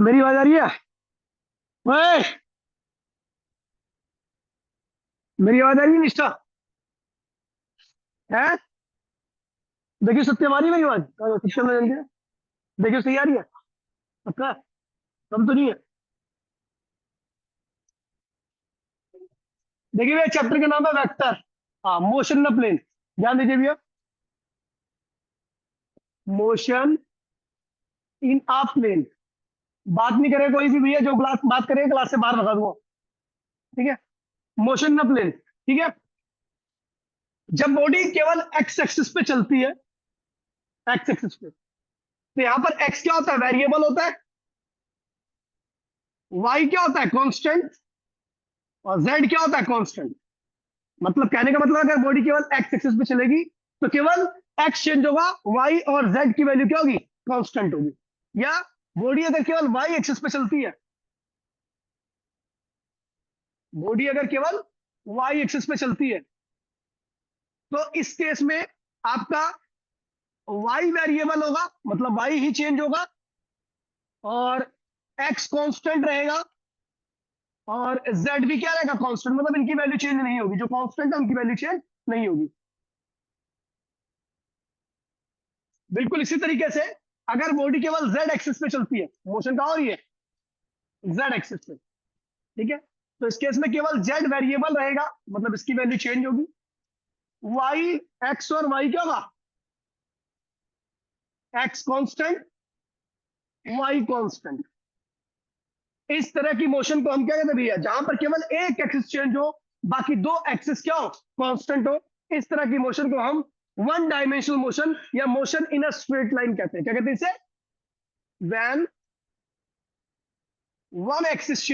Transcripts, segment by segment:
मेरी आवाज आ रही है? ओए, मेरी आवाज आ रही है निष्ठा? है? देखिए सत्यम आ रही है मेरी आवाज? सत्यम ने जल्दी देखिए, सही आ रही है? पक्का? कम तो नहीं है? देखिए भैया, चैप्टर का नाम है वेक्टर। हाँ, मोशन इन प्लेन। ध्यान दीजिए भैया, मोशन इन अ प्लेन। बात नहीं करे कोई भी भैया, जो क्लास बात करेगा क्लास से बाहर भगा दूंगा। ठीक है? Motion in plane. ठीक है? जब बॉडी केवल एक्स एक्सिस पे चलती है, एक्स एक्सिस पे, तो यहाँ पर एक्स क्या होता है? वेरिएबल होता है। वाई क्या होता है? कांस्टेंट। और जेड क्या होता है? कांस्टेंट। मतलब कहने का मतलब, अगर बॉडी केवल एक्स एक्सिस पे चलेगी तो केवल एक्स चेंज होगा, वाई और जेड की वैल्यू क्या होगी? कांस्टेंट होगी। या बॉडी अगर केवल वाई एक्सिस पे चलती है, बॉडी अगर केवल वाई एक्सिस पे चलती है, तो इस केस में आपका वाई वेरिएबल होगा, मतलब वाई ही चेंज होगा, और एक्स कांस्टेंट रहेगा, और जेड भी क्या रहेगा? कांस्टेंट। मतलब इनकी वैल्यू चेंज नहीं होगी, जो कांस्टेंट है उनकी वैल्यू चेंज नहीं होगी। बिल्कुल इसी तरीके से अगर बॉडी केवल जेड एक्सिस पे चलती है, मोशन कहाँ हो रही है? जेड एक्सिस पे। ठीक है? तो इस केस में केवल जेड वेरिएबल रहेगा, मतलब इसकी वैल्यू चेंज होगी। वाई, एक्स और वाई क्या होगा? X constant, Y constant. इस तरह की मोशन को हम क्या कहते हैं भैया? जहां पर केवल एक एक्सिस चेंज हो, बाकी दो एक्सिस क्या हो? कांस्टेंट हो। इस तरह की मोशन को हम वन डायमेंशनल मोशन या motion in a straight line कहते हैं। क्या कहते हैं इसे? When one axis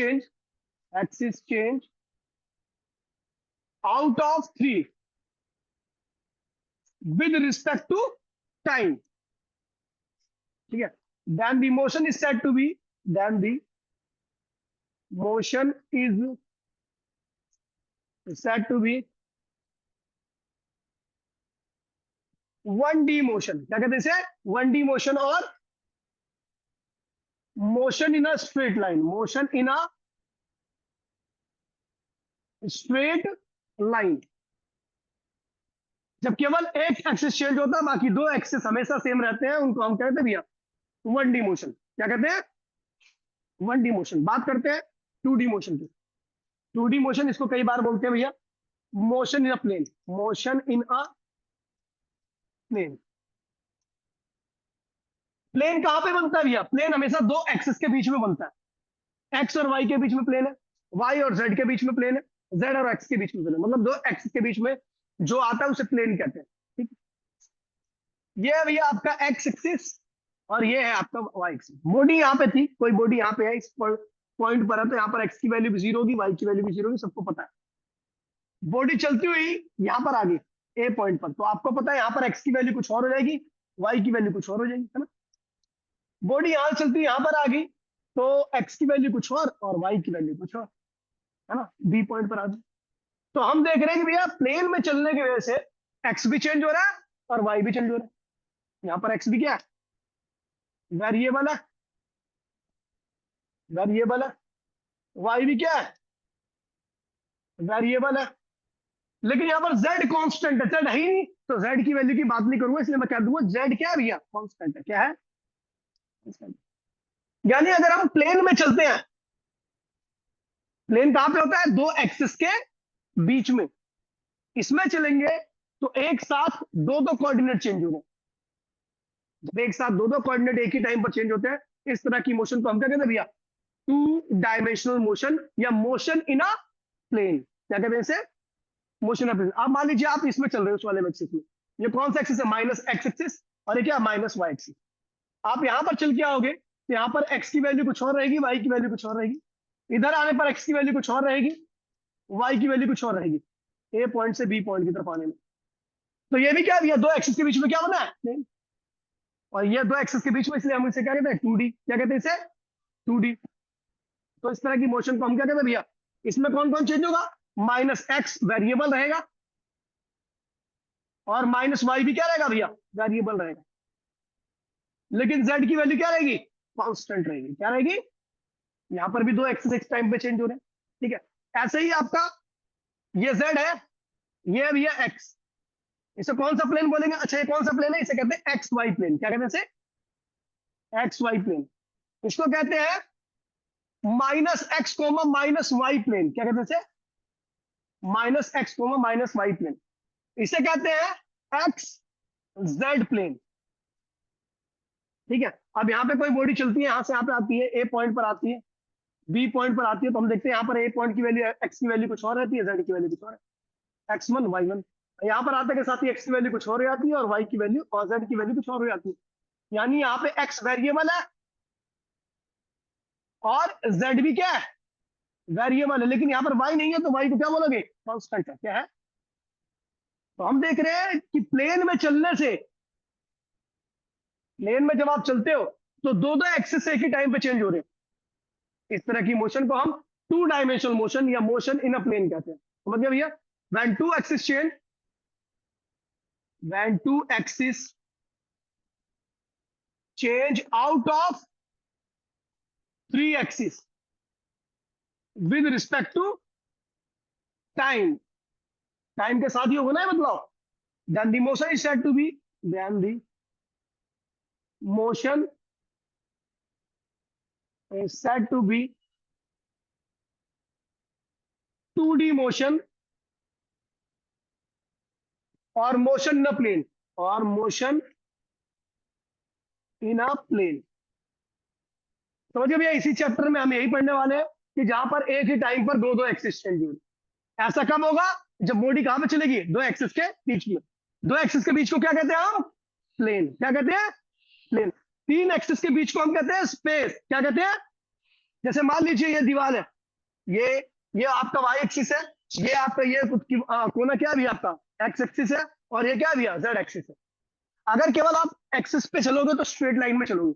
change out of three with respect to time. ठीक है? Then the motion is said to be, then the motion is said to be one D motion. क्या कहते हैं इसे? वन डी मोशन, और motion in a straight line, motion in a straight line. जब केवल एक एक्सिस चेंज होता है, बाकी दो एक्सिस हमेशा सेम रहते हैं, उनको हम कहते हैं भैया वन डी मोशन। क्या कहते हैं? One D motion. बात करते हैं टू डी मोशन की। टू डी मोशन इसको कई बार बोलते हैं भैया motion in a plane, motion in a plane. Plane कहां पे बनता है भैया? प्लेन हमेशा दो एक्सिस के बीच में बनता है। एक्स और वाई के बीच में प्लेन है, वाई और जेड के बीच में प्लेन है, जेड और एक्स के बीच में प्लेन है। मतलब दो एक्सिस के बीच में जो आता है उसे प्लेन कहते हैं। ठीक? ये है भैया आपका एक्स एक्सिस, और ये है आपका वाई एक्सिस। बॉडी यहाँ पे थी, कोई बॉडी यहाँ पे है, इस पॉइंट पर है, तो यहाँ पर एक्स की वैल्यू भी जीरो होगी, वाई की वैल्यू भी जीरो होगी, सबको पता है। बॉडी चलती हुई यहाँ पर आ गई ए पॉइंट पर, तो आपको पता है यहाँ पर एक्स की वैल्यू कुछ और हो जाएगी, वाई की वैल्यू कुछ और हो जाएगी, है ना? बॉडी यहाँ चलती यहाँ पर आ गई, तो एक्स की वैल्यू कुछ और वाई की वैल्यू कुछ और, है ना? बी पॉइंट पर आ गई। तो हम देख रहे हैं कि भैया प्लेन में चलने की वजह से एक्स भी चेंज हो रहा है और वाई भी चेंज हो रहा है। यहाँ पर एक्स भी क्या है? वेरिएबल है, वेरिएबल है। वाई भी क्या है? वेरिएबल है। लेकिन यहाँ पर जेड कांस्टेंट है, जेड है ही नहीं, तो जेड की वैल्यू की बात नहीं करूंगा, इसलिए मैं कह दूंगा जेड क्या है भैया? कांस्टेंट है। क्या है? Constant। यानी अगर हम प्लेन में चलते हैं, प्लेन कहां पे होता है? दो एक्सिस के बीच में। इसमें चलेंगे तो एक साथ दो दो कोऑर्डिनेट चेंज हो रहे हैं। जब एक साथ दो दो कोऑर्डिनेट एक ही टाइम पर चेंज होते हैं, इस तरह की मोशन को हम क्या कहते हैं भैया? टू डायमेंशनल मोशन या मोशन इन अ प्लेन। क्या कहते हैं इसे? Motion of plane. अब मान लीजिए आप इसमें चल रहे हो, उस वाले एक्सिस में। ये कौन सा एक्सिस है? Minus X axis. और ये क्या? Minus Y axis. आप यहां पर चल के आओगे तो यहाँ पर एक्स की वैल्यू कुछ और रहेगी, वाई की वैल्यू कुछ और रहेगी। इधर आने पर एक्स की वैल्यू कुछ और रहेगी, वाई की वैल्यू कुछ और रहेगी, ए पॉइंट से बी पॉइंट की तरफ आने में। तो ये भी क्या है? दो एक्सिस के बीच में क्या बना है? प्लेन। और ये दो एक्सिस के बीच में, इसलिए हम इसे क्या कहते हैं? Two D. क्या कहते हैं इसे? Two D. तो इस तरह की मोशन को हम क्या कहते हैं भैया? इसमें कौन कौन चेंज होगा? माइनस एक्स वेरिएबल रहेगा, और माइनस वाई भी क्या रहेगा भैया? वेरिएबल रहेगा। लेकिन जेड की वैल्यू क्या रहेगी? कांस्टेंट रहेगी। क्या रहेगी? यहाँ पर भी दो एक्सिस एक्स टाइम पे चेंज हो रहे हैं, ठीक है। ऐसे ही आपका ये z है, ये भी है x, इसे कौन सा प्लेन बोलेंगे? अच्छा, ये कौन सा प्लेन है? इसे कहते हैं एक्स वाई प्लेन। क्या कहते हैं इसे? X Y plane. इसको कहते हैं minus X comma minus Y plane. क्या कहते हैं इसे? Minus X comma minus Y plane. इसे कहते हैं एक्स जेड प्लेन, ठीक है। अब यहाँ पे कोई बॉडी चलती है, यहाँ से यहाँ पे आती है, ए पॉइंट पर आती है, बी पॉइंट पर आती है, तो हम देखते हैं यहाँ पर ए पॉइंट की वैल्यू, एक्स की वैल्यू कुछ और रहती है, जेड की वैल्यू कुछ और है, x1 y1। यहाँ पर आते के साथ ही x की वैल्यू कुछ और हो जाती है और y की वैल्यू और z की वैल्यू कुछ और हो जाती है। यानी यहाँ पे x वेरिएबल है और z भी क्या है? वेरिएबल है, लेकिन यहाँ पर y नहीं है, तो y को क्या बोलोगे? कांस्टेंट है। क्या है? तो हम देख रहे हैं कि प्लेन में चलने से, प्लेन में जब आप चलते हो तो दो दो एक्सिस एक ही टाइम पे चेंज हो रहे हैं। इस तरह की मोशन को हम टू डायमेंशनल मोशन या मोशन इन अ प्लेन कहते हैं। समझ गए भैया? when two axis change, when two axis change out of three axis with respect to time, time के साथ ही होगा ना ये बदलाव, then the motion is said to be, then the motion is said to be 2D motion और motion in a plane, और motion in a plane. समझिए भैया, इसी चैप्टर में हम यही पढ़ने वाले हैं कि जहां पर एक ही टाइम पर दो दो एक्सिस चेंज हो। ऐसा कब होगा? जब बॉडी कहां पे चलेगी? दो एक्सिस के बीच में। दो एक्सिस के बीच को क्या कहते हैं हम? प्लेन। क्या कहते हैं? प्लेन। तीन एक्सिस के बीच को हम कहते हैं स्पेस। क्या कहते हैं? जैसे मान लीजिए ये दीवार है, ये ये आपका वाई एक्सिस है, ये आपका ये कोना क्या भी आपका एक्स एक्सिस है, और ये क्या भी है? जेड एक्सिस है। अगर केवल आप एक्सिस पे चलोगे तो स्ट्रेट लाइन में चलोगे,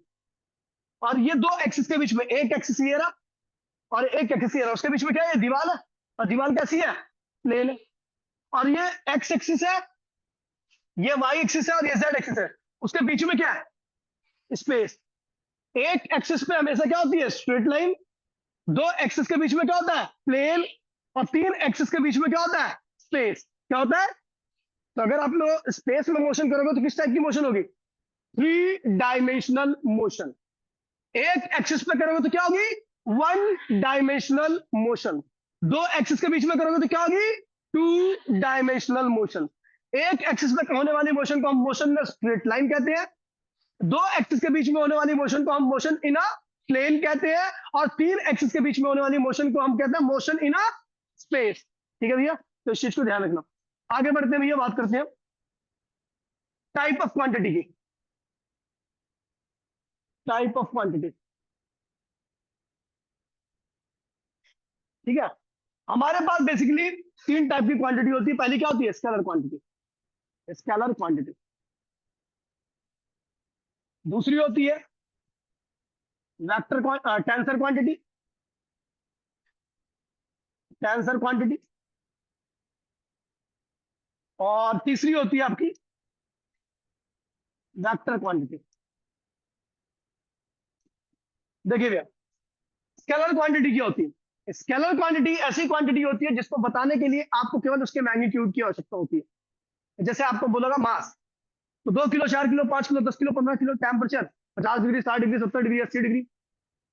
और ये दो एक्सिस के बीच में, एक एक्सिस ये रहा और एक एक्सिस ये रहा, उसके बीच में क्या है? दीवार है, और दीवार कैसी है? प्लेन है। और ये एक्स एक्सिस है, ये वाई एक्सिस है, और ये जेड एक्सिस है, उसके बीच में क्या है? स्पेस। एक एक्सिस पे हमेशा क्या होती है? Straight line. दो एक्सिस के बीच में क्या होता है? प्लेन। और तीन एक्सिस के बीच में क्या होता है? स्पेस। क्या होता है? तो अगर आप लोग स्पेस में मोशन करोगे तो किस टाइप की मोशन होगी? Three dimensional motion. एक एक्सिस पे करोगे तो क्या होगी? One dimensional motion. दो एक्सिस के बीच में करोगे तो क्या होगी? To dimensional motion. एक एक्सिस पे होने वाली मोशन को हम मोशन इन स्ट्रेट लाइन कहते हैं, दो एक्सिस के बीच में होने वाली मोशन को हम मोशन इन अ प्लेन कहते हैं, और तीन एक्सिस के बीच में होने वाली मोशन को हम कहते हैं मोशन इन अ स्पेस। ठीक है भैया? तो इस चीज को ध्यान रखना। आगे बढ़ते हैं भैया, बात करते हैं टाइप ऑफ क्वांटिटी की। टाइप ऑफ क्वांटिटी, ठीक है। हमारे पास बेसिकली तीन टाइप की क्वांटिटी होती है। पहली क्या होती है? Scalar quantity, scalar quantity. दूसरी होती है vector tensor quantity, tensor quantity. और तीसरी होती है आपकी वेक्टर क्वांटिटी। देखिए भैया, स्केलर क्वांटिटी क्या होती है? स्केलर क्वांटिटी ऐसी क्वांटिटी होती है जिसको बताने के लिए आपको केवल उसके मैग्नीट्यूड की आवश्यकता होती है। जैसे आपको बोलोगा मास, तो 2 kilo, 4 kilo, 5 kilo, 10 kilo, 15 kilo. Temperature 50 degree, 60 degree, 70 degree, 80 degree.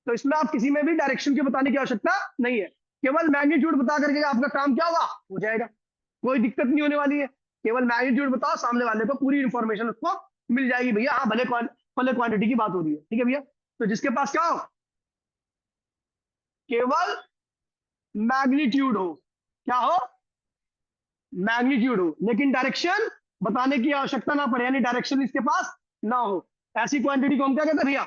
तो इसमें आप किसी में भी डायरेक्शन की बताने की आवश्यकता नहीं है, केवल मैग्नीट्यूड बता करके आपका काम क्या होगा? हो जाएगा। कोई दिक्कत नहीं होने वाली है। केवल मैग्नीट्यूड बताओ, सामने वाले को पूरी इंफॉर्मेशन उसको मिल जाएगी। भैया हाँ, भले क्वांटिटी की बात हो रही है, ठीक है भैया। तो जिसके पास क्या हो? केवल मैग्नीट्यूड हो। क्या हो? मैग्नीट्यूड हो, लेकिन डायरेक्शन बताने की आवश्यकता ना पड़े, यानी डायरेक्शन इसके पास ना हो। ऐसी क्वांटिटी को हम क्या कहते हैं भैया?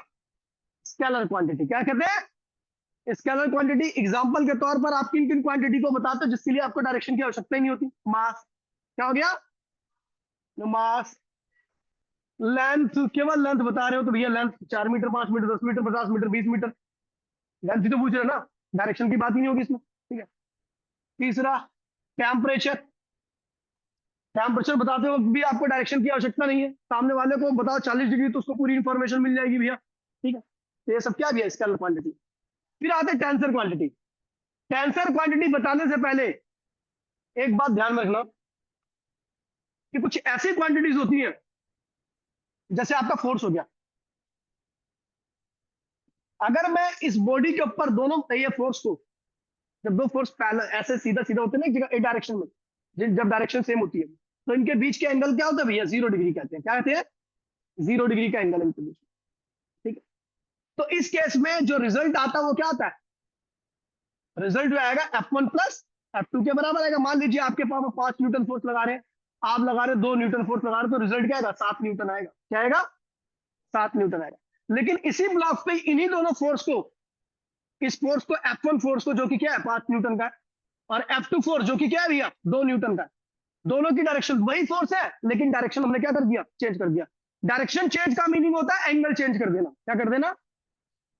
Scalar quantity. क्या कहते हैं? Scalar quantity. एग्जांपल के तौर पर आप किन किन क्वांटिटी को बताते हो जिसके लिए आपको डायरेक्शन की आवश्यकता ही नहीं होती? मास। क्या हो गया? मास। लेंथ, केवल लेंथ बता रहे हो तो भैया length 4 metre, 5 metre, 10 metre, 50 metre, 20 metre. Length ही तो पूछ रहे हो ना, डायरेक्शन की बात ही नहीं होगी इसमें, ठीक है। तीसरा टेम्परेचर। टेम्परेचर बताते वक्त भी आपको डायरेक्शन की आवश्यकता नहीं है, सामने वाले को बताओ 40 डिग्री तो उसको पूरी इंफॉर्मेशन मिल जाएगी भैया, ठीक है। तो ये सब क्या भी है? Scalar quantity. फिर आते टेंसर क्वांटिटी। टेंसर क्वांटिटी बताने से पहले एक बात ध्यान में रखना कि कुछ ऐसी क्वांटिटीज होती हैं, जैसे आपका फोर्स हो गया। अगर मैं इस बॉडी के ऊपर दोनों ये फोर्स को, जब दो फोर्स पैरेलल ऐसे सीधा सीधा होते हैं ना एक डायरेक्शन में, जब डायरेक्शन सेम होती है, तो इनके बीच के एंगल क्या होता है भैया? 0 डिग्री कहते हैं। क्या कहते हैं? 0 डिग्री का एंगल इनके बीच में। ठीक है, तो इस केस में जो रिजल्ट आता है वो क्या आता है? रिजल्ट जो आएगा F1 प्लस F2 के बराबर आएगा। मान लीजिए आपके पास 5 न्यूटन फोर्स लगा रहे हैं, आप लगा रहे 2 न्यूटन फोर्स लगा रहे, तो रिजल्ट क्या आएगा? 7 न्यूटन आएगा। क्या आएगा? 7 न्यूटन आएगा। लेकिन इसी ब्लॉक पे इन्हीं दोनों फोर्स को, इस फोर्स को F1 फोर्स को जो कि क्या है 5 न्यूटन का है, और F2 फोर्स जो कि क्या है भैया 2 न्यूटन का है, दोनों की डायरेक्शन वही फोर्स है, लेकिन डायरेक्शन हमने क्या कर दिया? चेंज कर दिया। डायरेक्शन चेंज का मीनिंग होता है एंगल चेंज कर देना। क्या कर देना?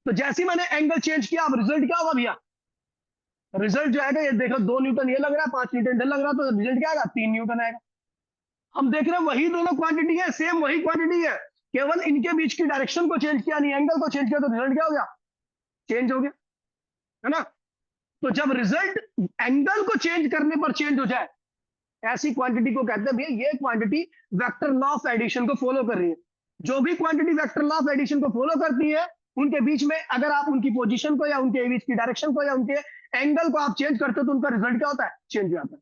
तो जैसे ही मैंने एंगल चेंज किया, अब रिजल्ट क्या होगा भैया? रिजल्ट जो आएगा, ये देखो 2 न्यूटन ये लग रहा है, 5 न्यूटन इधर लग रहा है, तो रिजल्ट क्या आएगा? 3 न्यूटन आएगा। हम देख रहे हैं वही दोनों क्वांटिटी है, सेम वही क्वांटिटी है, केवल इनके बीच की डायरेक्शन को चेंज किया, नहीं एंगल को चेंज किया, तो रिजल्ट क्या हो गया? चेंज हो गया, है ना? तो जब रिजल्ट एंगल को चेंज करने पर चेंज हो जाए, ऐसी क्वांटिटी को कहते हैं भैया ये quantity vector law of addition को फॉलो कर रही है। जो भी quantity vector law of addition को फॉलो करती है, उनके बीच में अगर आप उनकी पोजीशन को या उनके बीच की डायरेक्शन को या उनके एंगल को आप चेंज करते हो, तो उनका रिजल्ट क्या होता है? चेंज हो जाता है।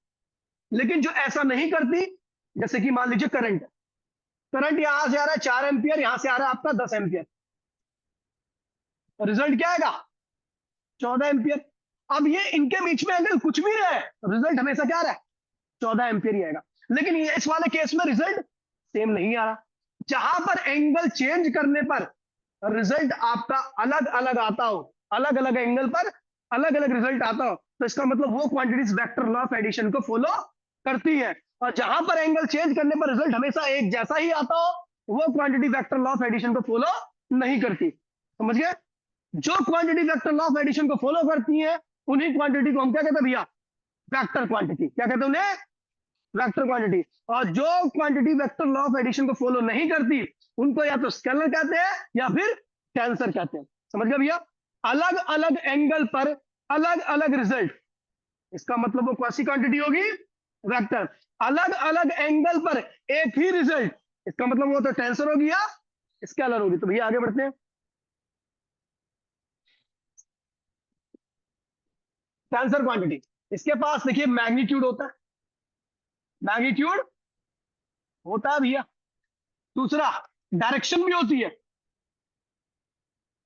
लेकिन जो ऐसा नहीं करती, जैसे कि मान लीजिए करंट, करंट यहां से आ रहा है 4 एम्पियर, यहां से आ रहा है आपका 10 एम्पियर, रिजल्ट क्या आएगा? 14 एम्पियर। अब ये इनके बीच में एंगल कुछ भी रहे, रिजल्ट हमेशा क्या रहा है? 14 एम्पियर ही आएगा। लेकिन ये इस वाले केस में रिजल्ट सेम नहीं आ रहा। जहां पर एंगल चेंज करने पर रिजल्ट आपका अलग अलग आता हो, अलग अलग एंगल पर अलग अलग रिजल्ट आता हो, तो इसका मतलब वो quantities vector law of addition को फॉलो करती है। और जहां पर एंगल चेंज करने पर रिजल्ट हमेशा एक जैसा ही आता हो, वो quantity vector law of addition को फॉलो नहीं करती। समझ गए? जो quantity vector law of addition को फॉलो करती है, उन्हीं क्वांटिटी को हम क्या कहते हैं भैया? Vector quantity. क्या कहते हैं उन्हें? Vector quantity. और जो quantity vector law of addition को फॉलो नहीं करती, उनको या तो स्केलर कहते हैं या फिर टेंसर कहते हैं। समझ गए भैया? अलग अलग एंगल पर अलग अलग रिजल्ट, इसका मतलब वो कौन सी क्वांटिटी होगी? वेक्टर। अलग अलग एंगल पर एक ही रिजल्ट, इसका मतलब वो तो टेंसर होगी या स्केलर होगी। तो भैया आगे बढ़ते हैं। टेंसर क्वांटिटी, इसके पास देखिए मैग्नीट्यूड होता है, मैग्नीट्यूड होता है भैया। दूसरा डायरेक्शन भी होती है।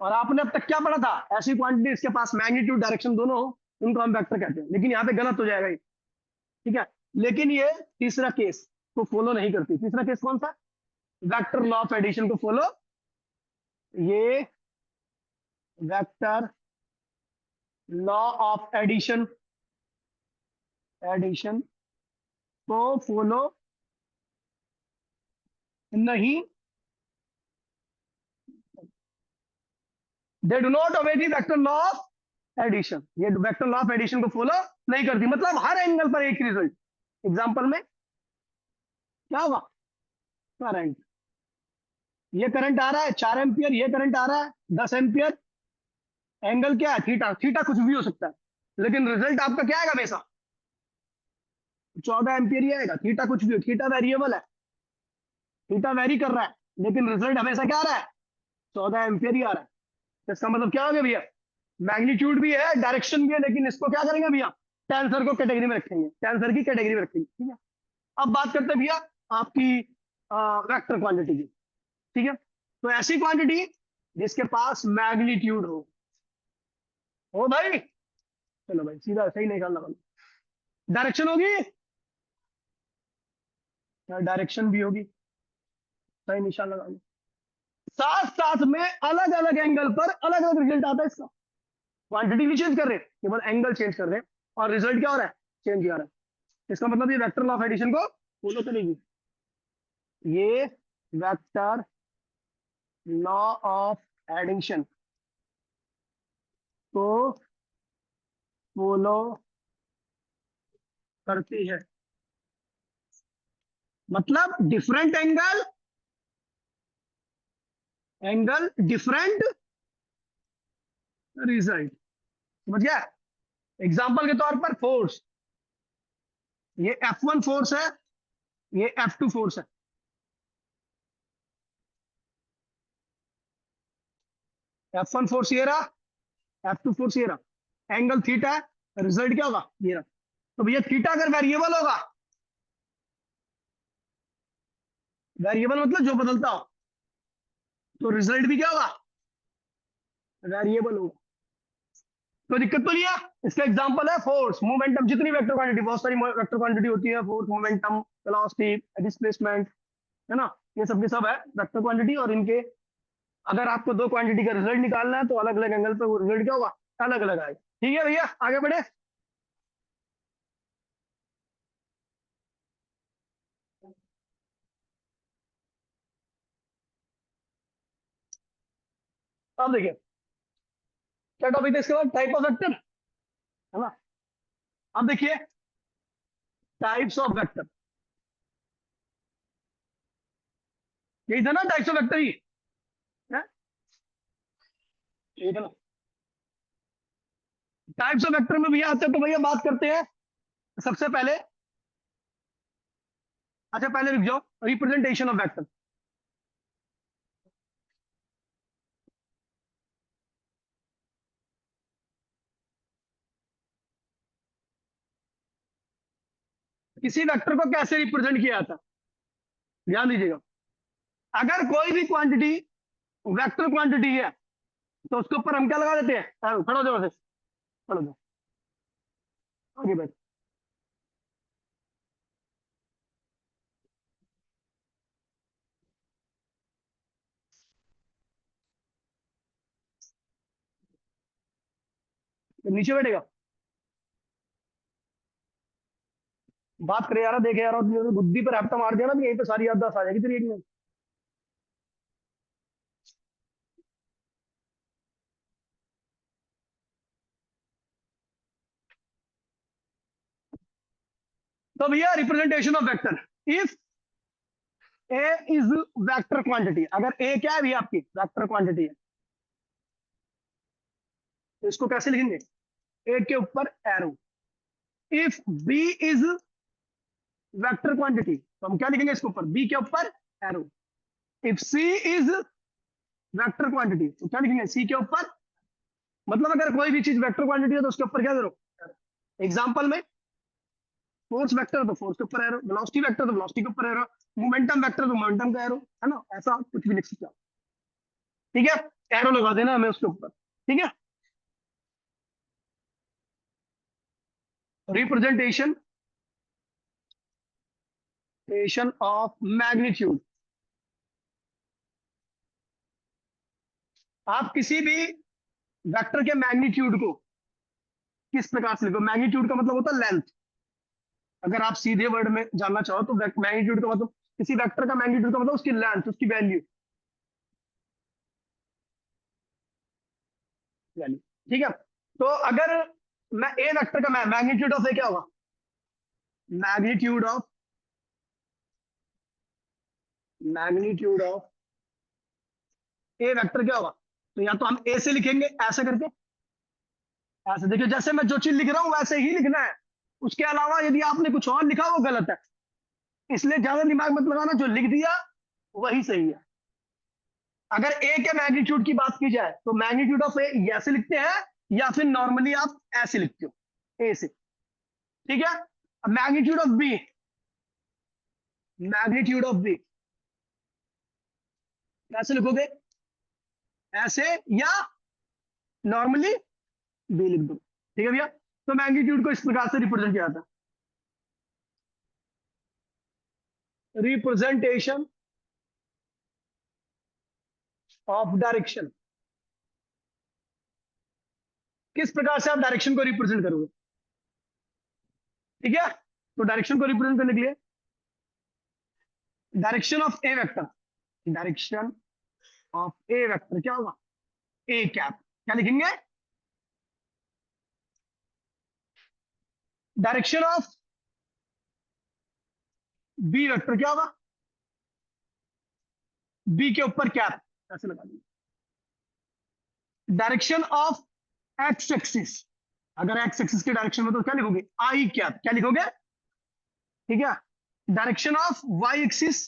और आपने अब तक क्या पढ़ा था? ऐसी क्वांटिटी इसके पास मैग्नीट्यूड डायरेक्शन दोनों हो, उनको हम वेक्टर कहते हैं। लेकिन यहाँ पे गलत हो जाएगा ये, ठीक है? लेकिन ये तीसरा केस को फॉलो नहीं करती। तीसरा केस कौन सा? वेक्टर लॉ ऑफ एडिशन को फॉलो, ये vector law of addition, addition को फॉलो नहीं, they do not obey the vector law of addition. ये वेक्टर लॉ ऑफ एडिशन को फॉलो नहीं करती, मतलब हर एंगल पर एक रिजल्ट। एग्जांपल में क्या होगा? करंट, ये करंट आ रहा है 4 एम्पियर, ये करंट आ रहा है 10 एम्पियर। एंगल क्या है? थीटा। थीटा कुछ भी हो सकता है, लेकिन रिजल्ट आपका क्या आएगा हमेशा? 14 एम्पियर ही आएगा। थीटा कुछ भी हो, थीटा वेरिएबल है, थीटा वेरी कर रहा है, लेकिन रिजल्ट हमेशा क्या आ रहा है? 14 एम्पियर ही आ रहा है। तो इसका मतलब क्या हो गया भैया? मैग्नीट्यूड भी है, डायरेक्शन भी है, लेकिन इसको क्या करेंगे भैया? टेंसर को कैटेगरी में रखेंगे, टेंसर की कैटेगरी में रखेंगे। ठीक है, अब बात करते हैं भैया आपकी वेक्टर क्वांटिटी की। ठीक है, तो ऐसी क्वांटिटी जिसके पास मैग्नीट्यूड हो भाई, चलो भाई सीधा सही निकालना वाला। डायरेक्शन होगी, डायरेक्शन भी होगी, सही निशान लगा लो। साथ साथ में अलग अलग एंगल पर अलग अलग रिजल्ट आता है इसका। क्वांटिटी भी चेंज कर रहे हैं, केवल एंगल चेंज कर रहे हैं, और रिजल्ट क्या हो रहा है? चेंज हो रहा है। इसका मतलब ये वेक्टर लॉ ऑफ एडिशन को फॉलो करेगी, ये वेक्टर लॉ ऑफ एडिशन को फॉलो करती है। मतलब different angle, angle different result. समझ गया? एग्जाम्पल के तौर पर फोर्स, ये F1 फोर्स है, ये F2 फोर्स है। F1 फोर्स ये रहा, F2 फोर्स ये रहा, एंगल थीटा है, रिजल्ट क्या होगा ये रहा। तो भैया थीटा अगर वेरिएबल होगा, वेरिएबल मतलब जो बदलता हो, तो रिजल्ट भी क्या होगा, वेरिएबल होगा। तो दिक्कत तो नहीं है। इसका एग्जांपल है फोर्स, मोमेंटम, जितनी वेक्टर क्वांटिटी, बहुत सारी वेक्टर क्वांटिटी होती है, फोर्स, मोमेंटम, वेलोसिटी, डिस्प्लेसमेंट, है ना, ये सब के सब है वेक्टर क्वांटिटी। और इनके अगर आपको दो क्वांटिटी का रिजल्ट निकालना है तो अलग अलग एंगल पे वो रिजल्ट क्या होगा, अलग अलग आएगा। ठीक है भैया, आगे बढ़े। अब देखिए क्या टॉपिक है इसके बाद, टाइप ऑफ वेक्टर, है ना। अब देखिए टाइप्स ऑफ वेक्टर, यही था ना टाइप्स ऑफ वेक्टर ही है, यही था ना। टाइप्स ऑफ वेक्टर में भैया आते हैं, तो भैया बात करते हैं सबसे पहले। अच्छा पहले रुक जाओ, रिप्रेजेंटेशन ऑफ वेक्टर। किसी वेक्टर को कैसे रिप्रेजेंट किया जाता है, ध्यान दीजिएगा। अगर कोई भी क्वांटिटी वेक्टर क्वांटिटी है तो उसके ऊपर हम क्या लगा देते हैं, खड़ो जाओ से, खड़ो जाओ, आगे बैठ। तो नीचे बैठेगा, बात करे यार, देखे यार, और बुद्धि पर हफ्ता मार दिया ना तो यहीं पे सारी याददाश्त आ जाएगी तेरी एक में। तो भैया representation of vector, if A is vector quantity, अगर ए क्या है भैया आपकी वेक्टर क्वांटिटी है, तो इसको कैसे लिखेंगे, ए के ऊपर arrow. If B is vector quantity, तो हम क्या लिखेंगे इसके ऊपर, बी के ऊपर arrow. If C is vector quantity, तो क्या लिखेंगे, सी के ऊपर। मतलब अगर कोई भी चीज वेक्टर क्वांटिटी है तो उसके ऊपर क्या करो, एग्जाम्पल में फोर्स वेक्टर तो फोर्स के ऊपर एरो, वेलोसिटी वेक्टर तो वेलोसिटी के ऊपर एरो, मोमेंटम वेक्टर तो मोमेंटम का एरो, है ना, ऐसा कुछ भी लिख सकते हो। ठीक है, एरो लगा देना हमें उसके ऊपर। ठीक है, रिप्रेजेंटेशन ऑफ मैग्नीट्यूड। आप किसी भी वेक्टर के मैग्नीट्यूड को किस प्रकार से लिखो, मैग्नीट्यूड का मतलब होता है लेंथ। अगर आप सीधे वर्ड में जानना चाहो तो मैग्नीट्यूड का मतलब, किसी वेक्टर का मैग्नीट्यूड का मतलब उसकी लेंथ, उसकी वैल्यू, वैल्यू। ठीक है, तो अगर मैं ए वेक्टर का मैग्नीट्यूड ऑफ ए क्या होगा, magnitude of, magnitude of A vector क्या होगा, तो या तो हम ए से लिखेंगे ऐसे करके, ऐसे देखिए जैसे मैं जो चीज लिख रहा हूं वैसे ही लिखना है, उसके अलावा यदि आपने कुछ और लिखा वो गलत है। इसलिए ज्यादा दिमाग मत लगाना, जो लिख दिया वही सही है। अगर ए के मैग्नीट्यूड की बात की जाए तो मैग्नीट्यूड ऑफ ए ऐसे लिखते हैं, या फिर नॉर्मली आप ऐसे लिखते हो ए से। ठीक है, अब magnitude of B, magnitude of B कैसे लिखोगे, ऐसे, या नॉर्मली बी लिख दो। ठीक है भैया, तो मैग्नीट्यूड को इस प्रकार से रिप्रेजेंट किया जाता है, रिप्रेजेंटेशन ऑफ डायरेक्शन। किस प्रकार से आप डायरेक्शन को रिप्रेजेंट करोगे। ठीक है, तो डायरेक्शन को रिप्रेजेंट करने के लिए, direction of A vector, direction of A vector क्या होगा, ए कैप, क्या लिखेंगे, डायरेक्शन ऑफ बी वेक्टर क्या होगा, बी के ऊपर कैप, ऐसे लगा देंगे। डायरेक्शन ऑफ एक्स एक्सिस, अगर एक्स एक्सिस के डायरेक्शन में तो क्या लिखोगे, आई कैप, क्या लिखोगे, ठीक है। Direction of Y axis,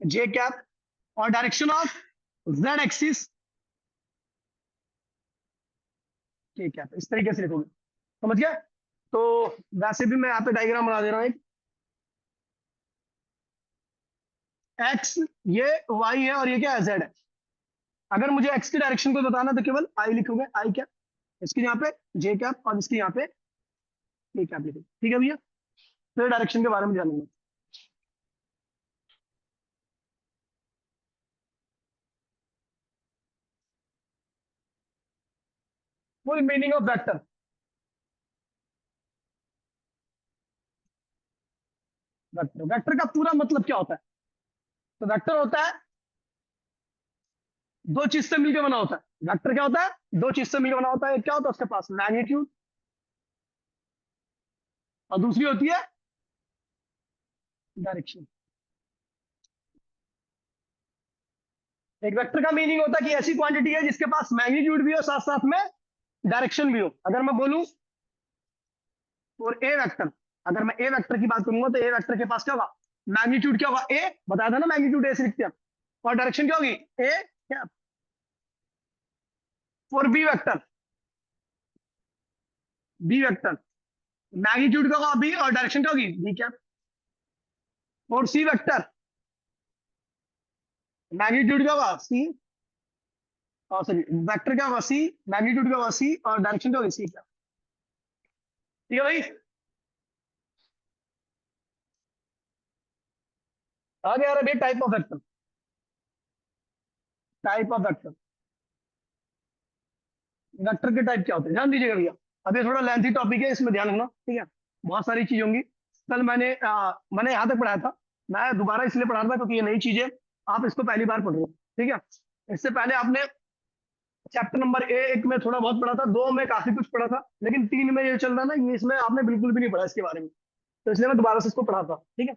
J cap, और direction of Z axis, K cap. इस तरीके से लिखोगे, समझ गए। तो वैसे भी मैं यहाँ पे डायग्राम बना दे रहा हूँ एक, एक्स ये वाई है और ये क्या है, जेड है। अगर मुझे एक्स की डायरेक्शन को बताना तो केवल आई लिखोगे, आई कैप, इसके यहाँ पे जे कैप और इसके यहाँ पे के कैप लिखोगे, ठीक है भैया। फिर डायरेक्शन के बारे में जानेंगे। Full meaning of vector, vector vector का पूरा मतलब क्या होता है। तो वेक्टर होता है दो चीज से मिलकर बना होता है। वेक्टर क्या होता है, दो चीज से मिलकर बना होता है। एक क्या होता है उसके पास, मैग्नीट्यूड, और दूसरी होती है डायरेक्शन। एक वेक्टर का मीनिंग होता है कि ऐसी क्वांटिटी है जिसके पास मैग्नीट्यूड भी हो साथ साथ में डायरेक्शन भी हो। अगर मैं बोलूं और ए वेक्टर, अगर मैं ए वेक्टर की बात करूंगा तो ए वेक्टर के पास क्या होगा, मैग्नीट्यूड क्या होगा, ए बताया था ना, मैग्नीट्यूड ए से लिखते हैं, और डायरेक्शन क्या होगी, ए क्या। और B vector, B vector magnitude क्या होगा बी और डायरेक्शन क्या होगी बी क्या। और सी वेक्टर मैग्नीट्यूड क्या होगा सी, और सॉरी वेक्टर क्या होगा सी, मैग्नीट्यूड क्या होगा सी और डायरेक्शन क्या होगी सी क्या। ठीक है भाई, आ गया भाई type of vector, type of vector. Vector के टाइप क्या होते हैं ध्यान दीजिएगा भैया। अब ये थोड़ा लेंथी टॉपिक है, इसमें ध्यान रखना, ठीक है। बहुत सारी चीज होंगी। कल मैंने यहाँ तक पढ़ाया था। मैं दोबारा इसलिए पढ़ा रहा था क्योंकि ये नई चीज है, आप इसको पहली बार पढ़ रहे हो, ठीक है। इससे पहले आपने चैप्टर नंबर एक में थोड़ा बहुत पढ़ा था, दो में काफी कुछ पढ़ा था, लेकिन तीन में ये चल रहा ना, ये इसमें आपने बिल्कुल भी नहीं पढ़ा इसके बारे में। तो इसलिए मैं दोबारा से इसको पढ़ा था, ठीक है।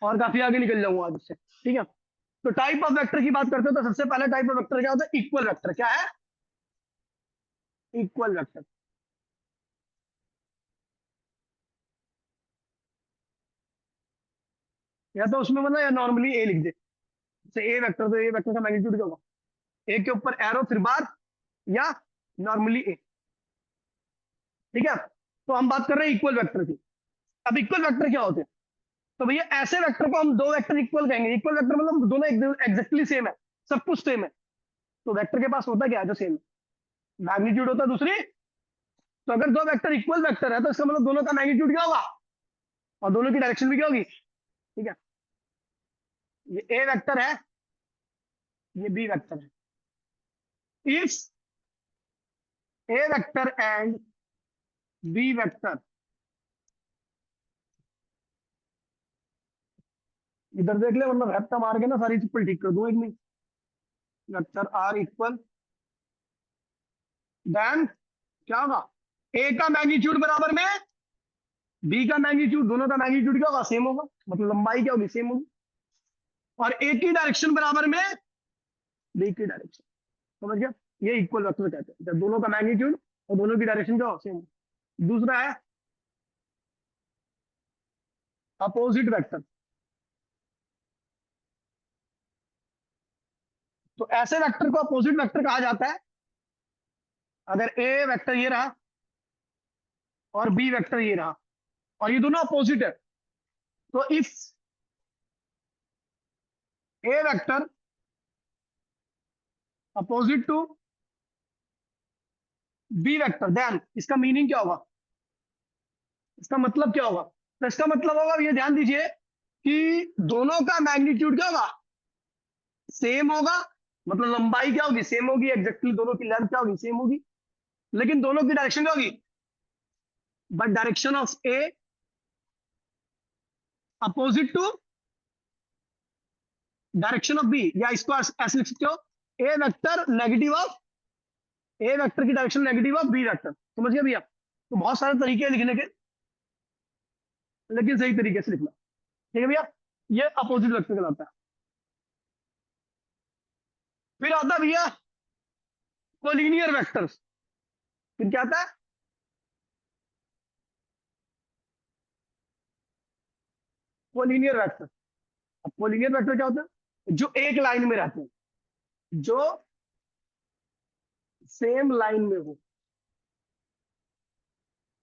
और काफी आगे निकल जाऊंगा आज इससे, ठीक है। तो टाइप ऑफ वेक्टर की बात करते हो तो सबसे पहले टाइप ऑफ वेक्टर क्या होता है, इक्वल वेक्टर। क्या है, इक्वल वेक्टर। या तो उसमें मतलब या नॉर्मली ए लिख दे, जैसे ए वेक्टर, तो ए वेक्टर का मैग्नीट्यूड क्या होगा, ए के ऊपर एरो फिर बार, या नॉर्मली ए, ठीक है। तो हम बात कर रहे हैं इक्वल वेक्टर की। अब इक्वल वेक्टर क्या होते हैं, तो भैया ऐसे वेक्टर को हम दो वेक्टर इक्वल कहेंगे। इक्वल वेक्टर मतलब दोनों एग्जैक्टली सेम है, सब कुछ सेम है। तो वेक्टर के पास होता क्या है जो सेम है, मैग्नीट्यूड होता है दूसरी। तो अगर दो वेक्टर इक्वल वेक्टर है तो इसका मतलब दोनों का मैग्नीट्यूड क्या होगा, और दोनों की डायरेक्शन भी क्या होगी, ठीक है। ये ए वेक्टर है, ये बी वेक्टर है। If A vector and B vector, इधर देख ले वरना रैप्टा मार के ना सारी चप्पल ठीक कर दूं एक मिनट। वेक्टर आर इक्वल, देन क्या होगा, ए का मैग्नीट्यूड बराबर में बी का मैग्नीट्यूड, दोनों का मैग्नीट्यूड क्या होगा, सेम होगा, मतलब लंबाई क्या होगी, सेम होगी। और ए की डायरेक्शन बराबर में बी की डायरेक्शन, समझ गया। ये इक्वल वेक्टर कहते हैं जब दोनों का मैग्नीट्यूड और दोनों की डायरेक्शन क्या हो, सेम। दूसरा है अपोजिट वेक्टर। तो ऐसे वेक्टर को अपोजिट वेक्टर कहा जाता है अगर ए वेक्टर ये रहा और बी वेक्टर ये रहा और ये दोनों अपोजिट है। तो if A vector opposite to B vector, then इसका मीनिंग क्या होगा, इसका मतलब क्या होगा। तो इसका मतलब होगा, ये ध्यान दीजिए कि दोनों का मैग्नीट्यूड क्या होगा, सेम होगा। मतलब लंबाई क्या होगी, सेम होगी, एग्जैक्टली दोनों की लेंथ क्या होगी, सेम होगी। लेकिन दोनों की डायरेक्शन क्या होगी, but direction of A opposite to direction of B, या इसको ऐसे लिख सकते हो, A vector negative of, A vector की direction negative of B vector. समझ गए भैया। तो बहुत सारे तरीके हैं लिखने के, लेकिन सही तरीके से लिखना, ठीक है भैया। ये अपोजिट वेक्टर कहलाता है। फिर आता भैया कोलिनियर वेक्टर्स। फिर क्या आता है? Collinear vector. अब कोलिनियर वेक्टर क्या होता है? जो एक लाइन में रहते हैं, जो सेम लाइन में हो।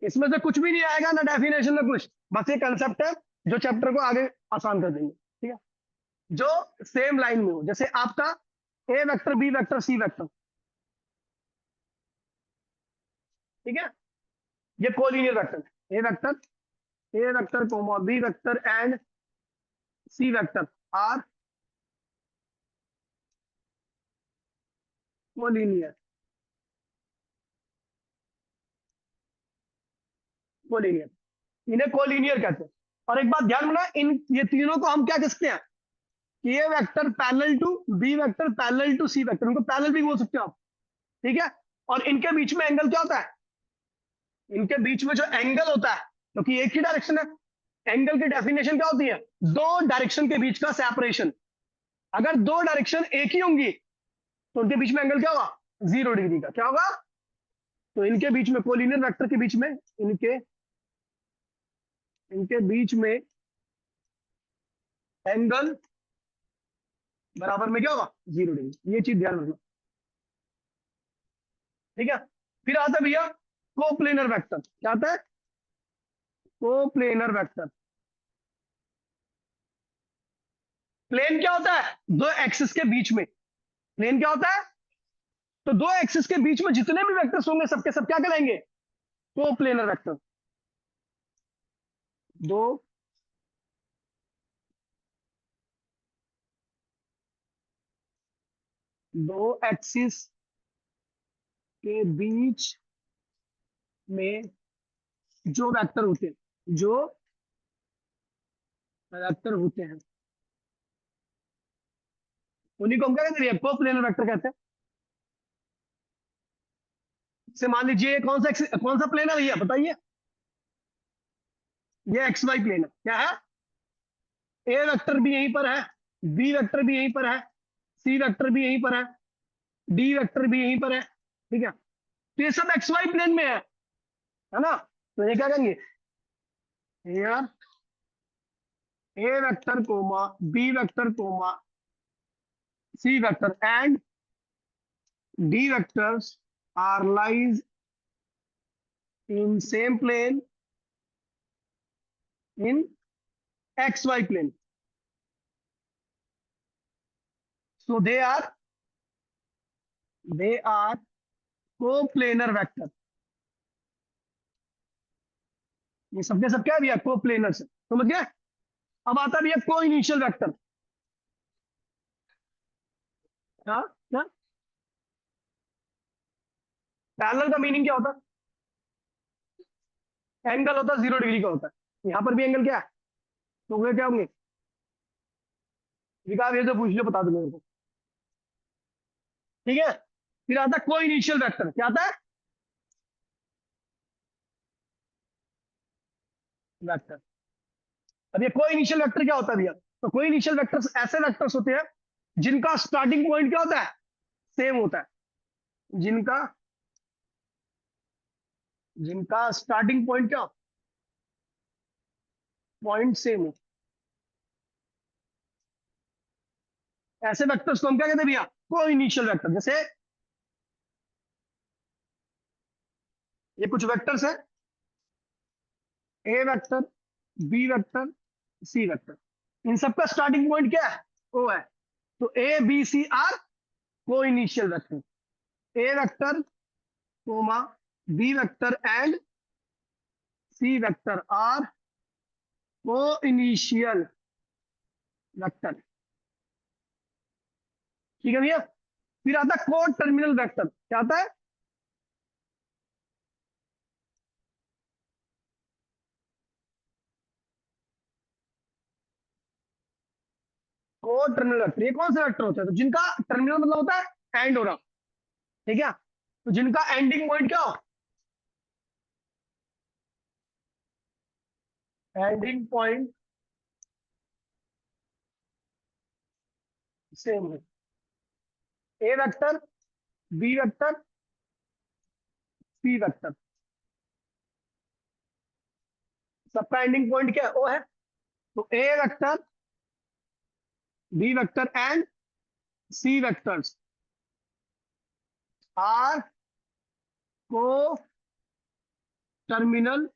इसमें से कुछ भी नहीं आएगा, ना डेफिनेशन में कुछ, बस ये कंसेप्ट है जो चैप्टर को आगे आसान कर देंगे। ठीक है, जो सेम लाइन में हो, जैसे आपका A vector, B vector, C vector. ठीक है, ये collinear vector. A vector comma B vector and C vector are collinear. Collinear, इन्हें कोलिनियर कहते हैं। और एक बात ध्यान रखना, इन ये तीनों को हम क्या कह सकते हैं? A vector parallel to B vector, parallel to C vector, उनको पैरेलल भी बोल सकते हो आप। ठीक है, और इनके बीच में एंगल क्या होता है? इनके बीच में जो एंगल होता है, क्योंकि एक ही डायरेक्शन है, एंगल की डेफिनेशन क्या होती है? दो डायरेक्शन के बीच का सेपरेशन। अगर दो डायरेक्शन एक ही होंगी तो उनके बीच में एंगल क्या होगा? 0 डिग्री का। क्या होगा? तो इनके बीच में, कोलिनियर वेक्टर के बीच में, इनके इनके बीच में एंगल बराबर में क्या होगा? 0 डिग्री। ये चीज ध्यान रखना। ठीक है, फिर आता है भैया कोप्लेनर वेक्टर। क्या आता है? Coplanar vector. प्लेन क्या होता है? दो एक्सिस के बीच में। प्लेन क्या होता है? तो दो एक्सिस के बीच में जितने भी वेक्टर्स होंगे, सबके सब क्या कहलाएंगे? Coplanar vector. दो दो एक्सिस के बीच में जो वेक्टर होते हैं, जो वेक्टर होते हैं, उन्हीं को हम क्या कहते हैं? कोप्लेनर वेक्टर कहते हैं। से मान लीजिए कौन सा प्लेन है भैया, बताइए। ये एक्स वाई प्लेन है। क्या है? ए वेक्टर भी यहीं पर है, बी वेक्टर भी यहीं पर है, सी वेक्टर भी यहीं पर है, डी वेक्टर भी यहीं पर है। ठीक है, तो ये सब एक्स वाई प्लेन में है ना? तो ये क्या कहेंगे? यार A vector comma B vector comma C vector and D vectors are lies in same plane in X Y plane, so they are coplanar vector. ये सबके सब क्या है भैया? कोप्लेनर से, समझ गए? अब आता है भैया को इनिशियल वेक्टर। हाँ, क्या पैरेलल का मीनिंग क्या होता है? एंगल होता है 0 डिग्री का होता है। यहाँ पर भी एंगल क्या है? तो वे क्या होंगे? विकास ये जो पूछ लो, बता दो मेरे को। ठीक है, फिर आता है को इनिशियल वेक्टर। क्या आता है? वेक्टर। अब ये को इनिशियल वेक्टर क्या होता है भैया? तो को इनिशियल वेक्टर्स ऐसे वेक्टर्स होते हैं जिनका स्टार्टिंग पॉइंट क्या होता है? सेम होता है। जिनका जिनका स्टार्टिंग पॉइंट क्या? पॉइंट सेम हो। ऐसे वेक्टर्स को हम क्या कहते हैं भैया? को इनिशियल वेक्टर। जैसे ये कुछ वेक्टर्स है, A vector, B vector, C vector. इन सबका स्टार्टिंग पॉइंट क्या है? ओ है। तो A B C are coinitial vector. A vector comma B vector and C vector are coinitial vector. ठीक है भैया, फिर आता है को टर्मिनल वेक्टर। क्या आता है? को टर्मिनल वेक्टर, ये कौन सा वेक्टर होता है? तो जिनका टर्मिनल मतलब होता है एंड हो रहा। ठीक है, तो जिनका एंडिंग पॉइंट क्या हो? एंडिंग पॉइंट सेम है। A vector, B vector, C vector, सबका एंडिंग पॉइंट क्या है? ओ है। तो A vector, B vector and C vectors are coterminal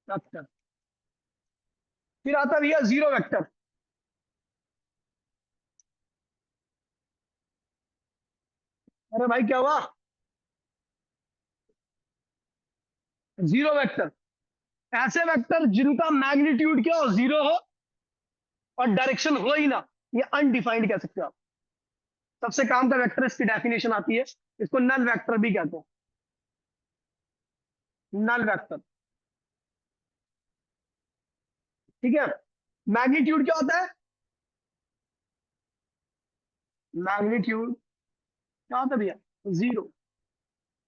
vector. फिर आता है भैया जीरो वेक्टर। अरे भाई क्या हुआ? जीरो वेक्टर ऐसे वेक्टर जिनका मैग्नीट्यूड क्या हो? जीरो हो और डायरेक्शन हो ही ना, ये अनडिफाइंड कह सकते हो आप। सबसे काम का वेक्टर इसकी डेफिनेशन आती है, इसको नल वेक्टर भी कहते हैं। नल वेक्टर, ठीक है। मैग्नीट्यूड क्या होता है? मैग्नीट्यूड क्या होता है भैया? जीरो।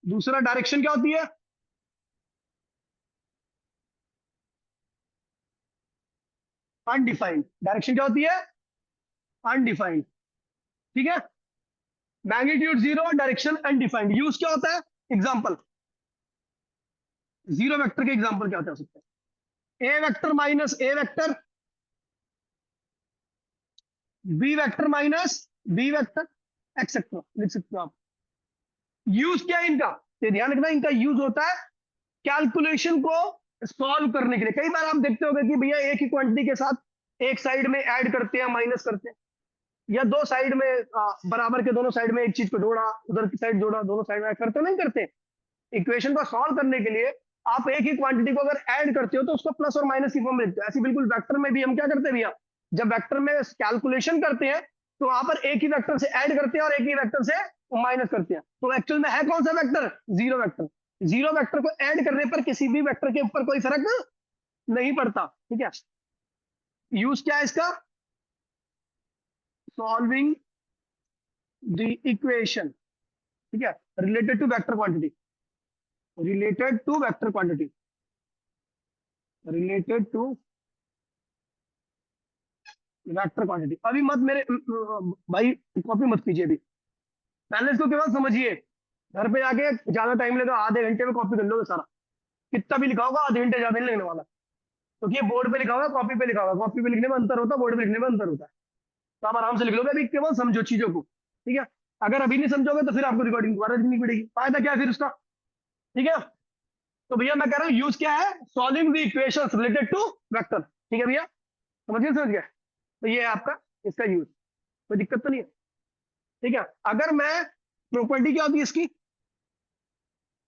दूसरा डायरेक्शन क्या होती है? अनडिफाइंड। डायरेक्शन क्या होती है? अनडिफाइंड, ठीक है। Magnitude zero, direction undefined. Use क्या होता है? एग्जांपल, जीरो वेक्टर के एग्जांपल क्या होता है सकते हैं? A vector minus A vector, B vector minus B vector, etcetera लिख सकते हो आप। यूज क्या है इनका? ये ध्यान रखना, इनका यूज होता है कैलकुलेशन को सॉल्व करने के लिए। कई बार आप देखते होंगे कि भैया एक ही क्वांटिटी के साथ एक साइड में ऐड करते हैं, माइनस करते हैं, या दो साइड में बराबर के दोनों साइड में एक चीज को जोड़ा, उधर की साइड जोड़ा, दोनों साइड में करते नहीं करते? इक्वेशन को सॉल्व करने के लिए आप एक ही क्वांटिटी को अगर ऐड करते हो तो उसको प्लस और माइनस की फॉर्म में लिखते हो। ऐसे बिल्कुल वेक्टर में भी हम क्या करते हैं भैया? जब वेक्टर में कैलकुलेशन करते हैं तो वहां पर एक ही वेक्टर से ऐड करते हैं और एक ही वेक्टर से माइनस करते हैं। तो एक्चुअल में है कौन सा vector? Zero vector. Zero vector को ऐड करने पर किसी भी वेक्टर के ऊपर कोई फर्क नहीं पड़ता, ठीक है। यूज क्या है इसका? सॉल्विंग द इक्वेशन, ठीक है, related to vector quantity, related to vector quantity, related to vector quantity. अभी मत मेरे भाई कॉपी मत कीजिए अभी, पहले इसको केवल समझिए। घर पे जाके ज्यादा टाइम लेगा, आधे घंटे में कॉपी कर लोगे सारा। कितना भी लिखा होगा आधे घंटे ज्यादा नहीं लगने वाला, क्योंकि ये बोर्ड पे लिखा होगा, कॉपी पे लिखा होगा। कॉपी पे लिखने में अंतर होता है, बोर्ड पे लिखने में अंतर होता है। तो आप आराम से लिख लोगे, अभी केवल समझो चीजों को, ठीक है। अगर अभी नहीं समझोगे तो फिर आपको रिकॉर्डिंग दोबारा लिखनी पड़ेगी, फायदा क्या है फिर उसका, ठीक है। तो भैया मैं कह रहा हूँ यूज क्या है? Solving the equations related to vector, ठीक है भैया, समझ गए? तो ये है आपका इसका यूज, कोई दिक्कत तो नहीं है, ठीक है। अगर मैं प्रॉपर्टी क्या होती है इसकी?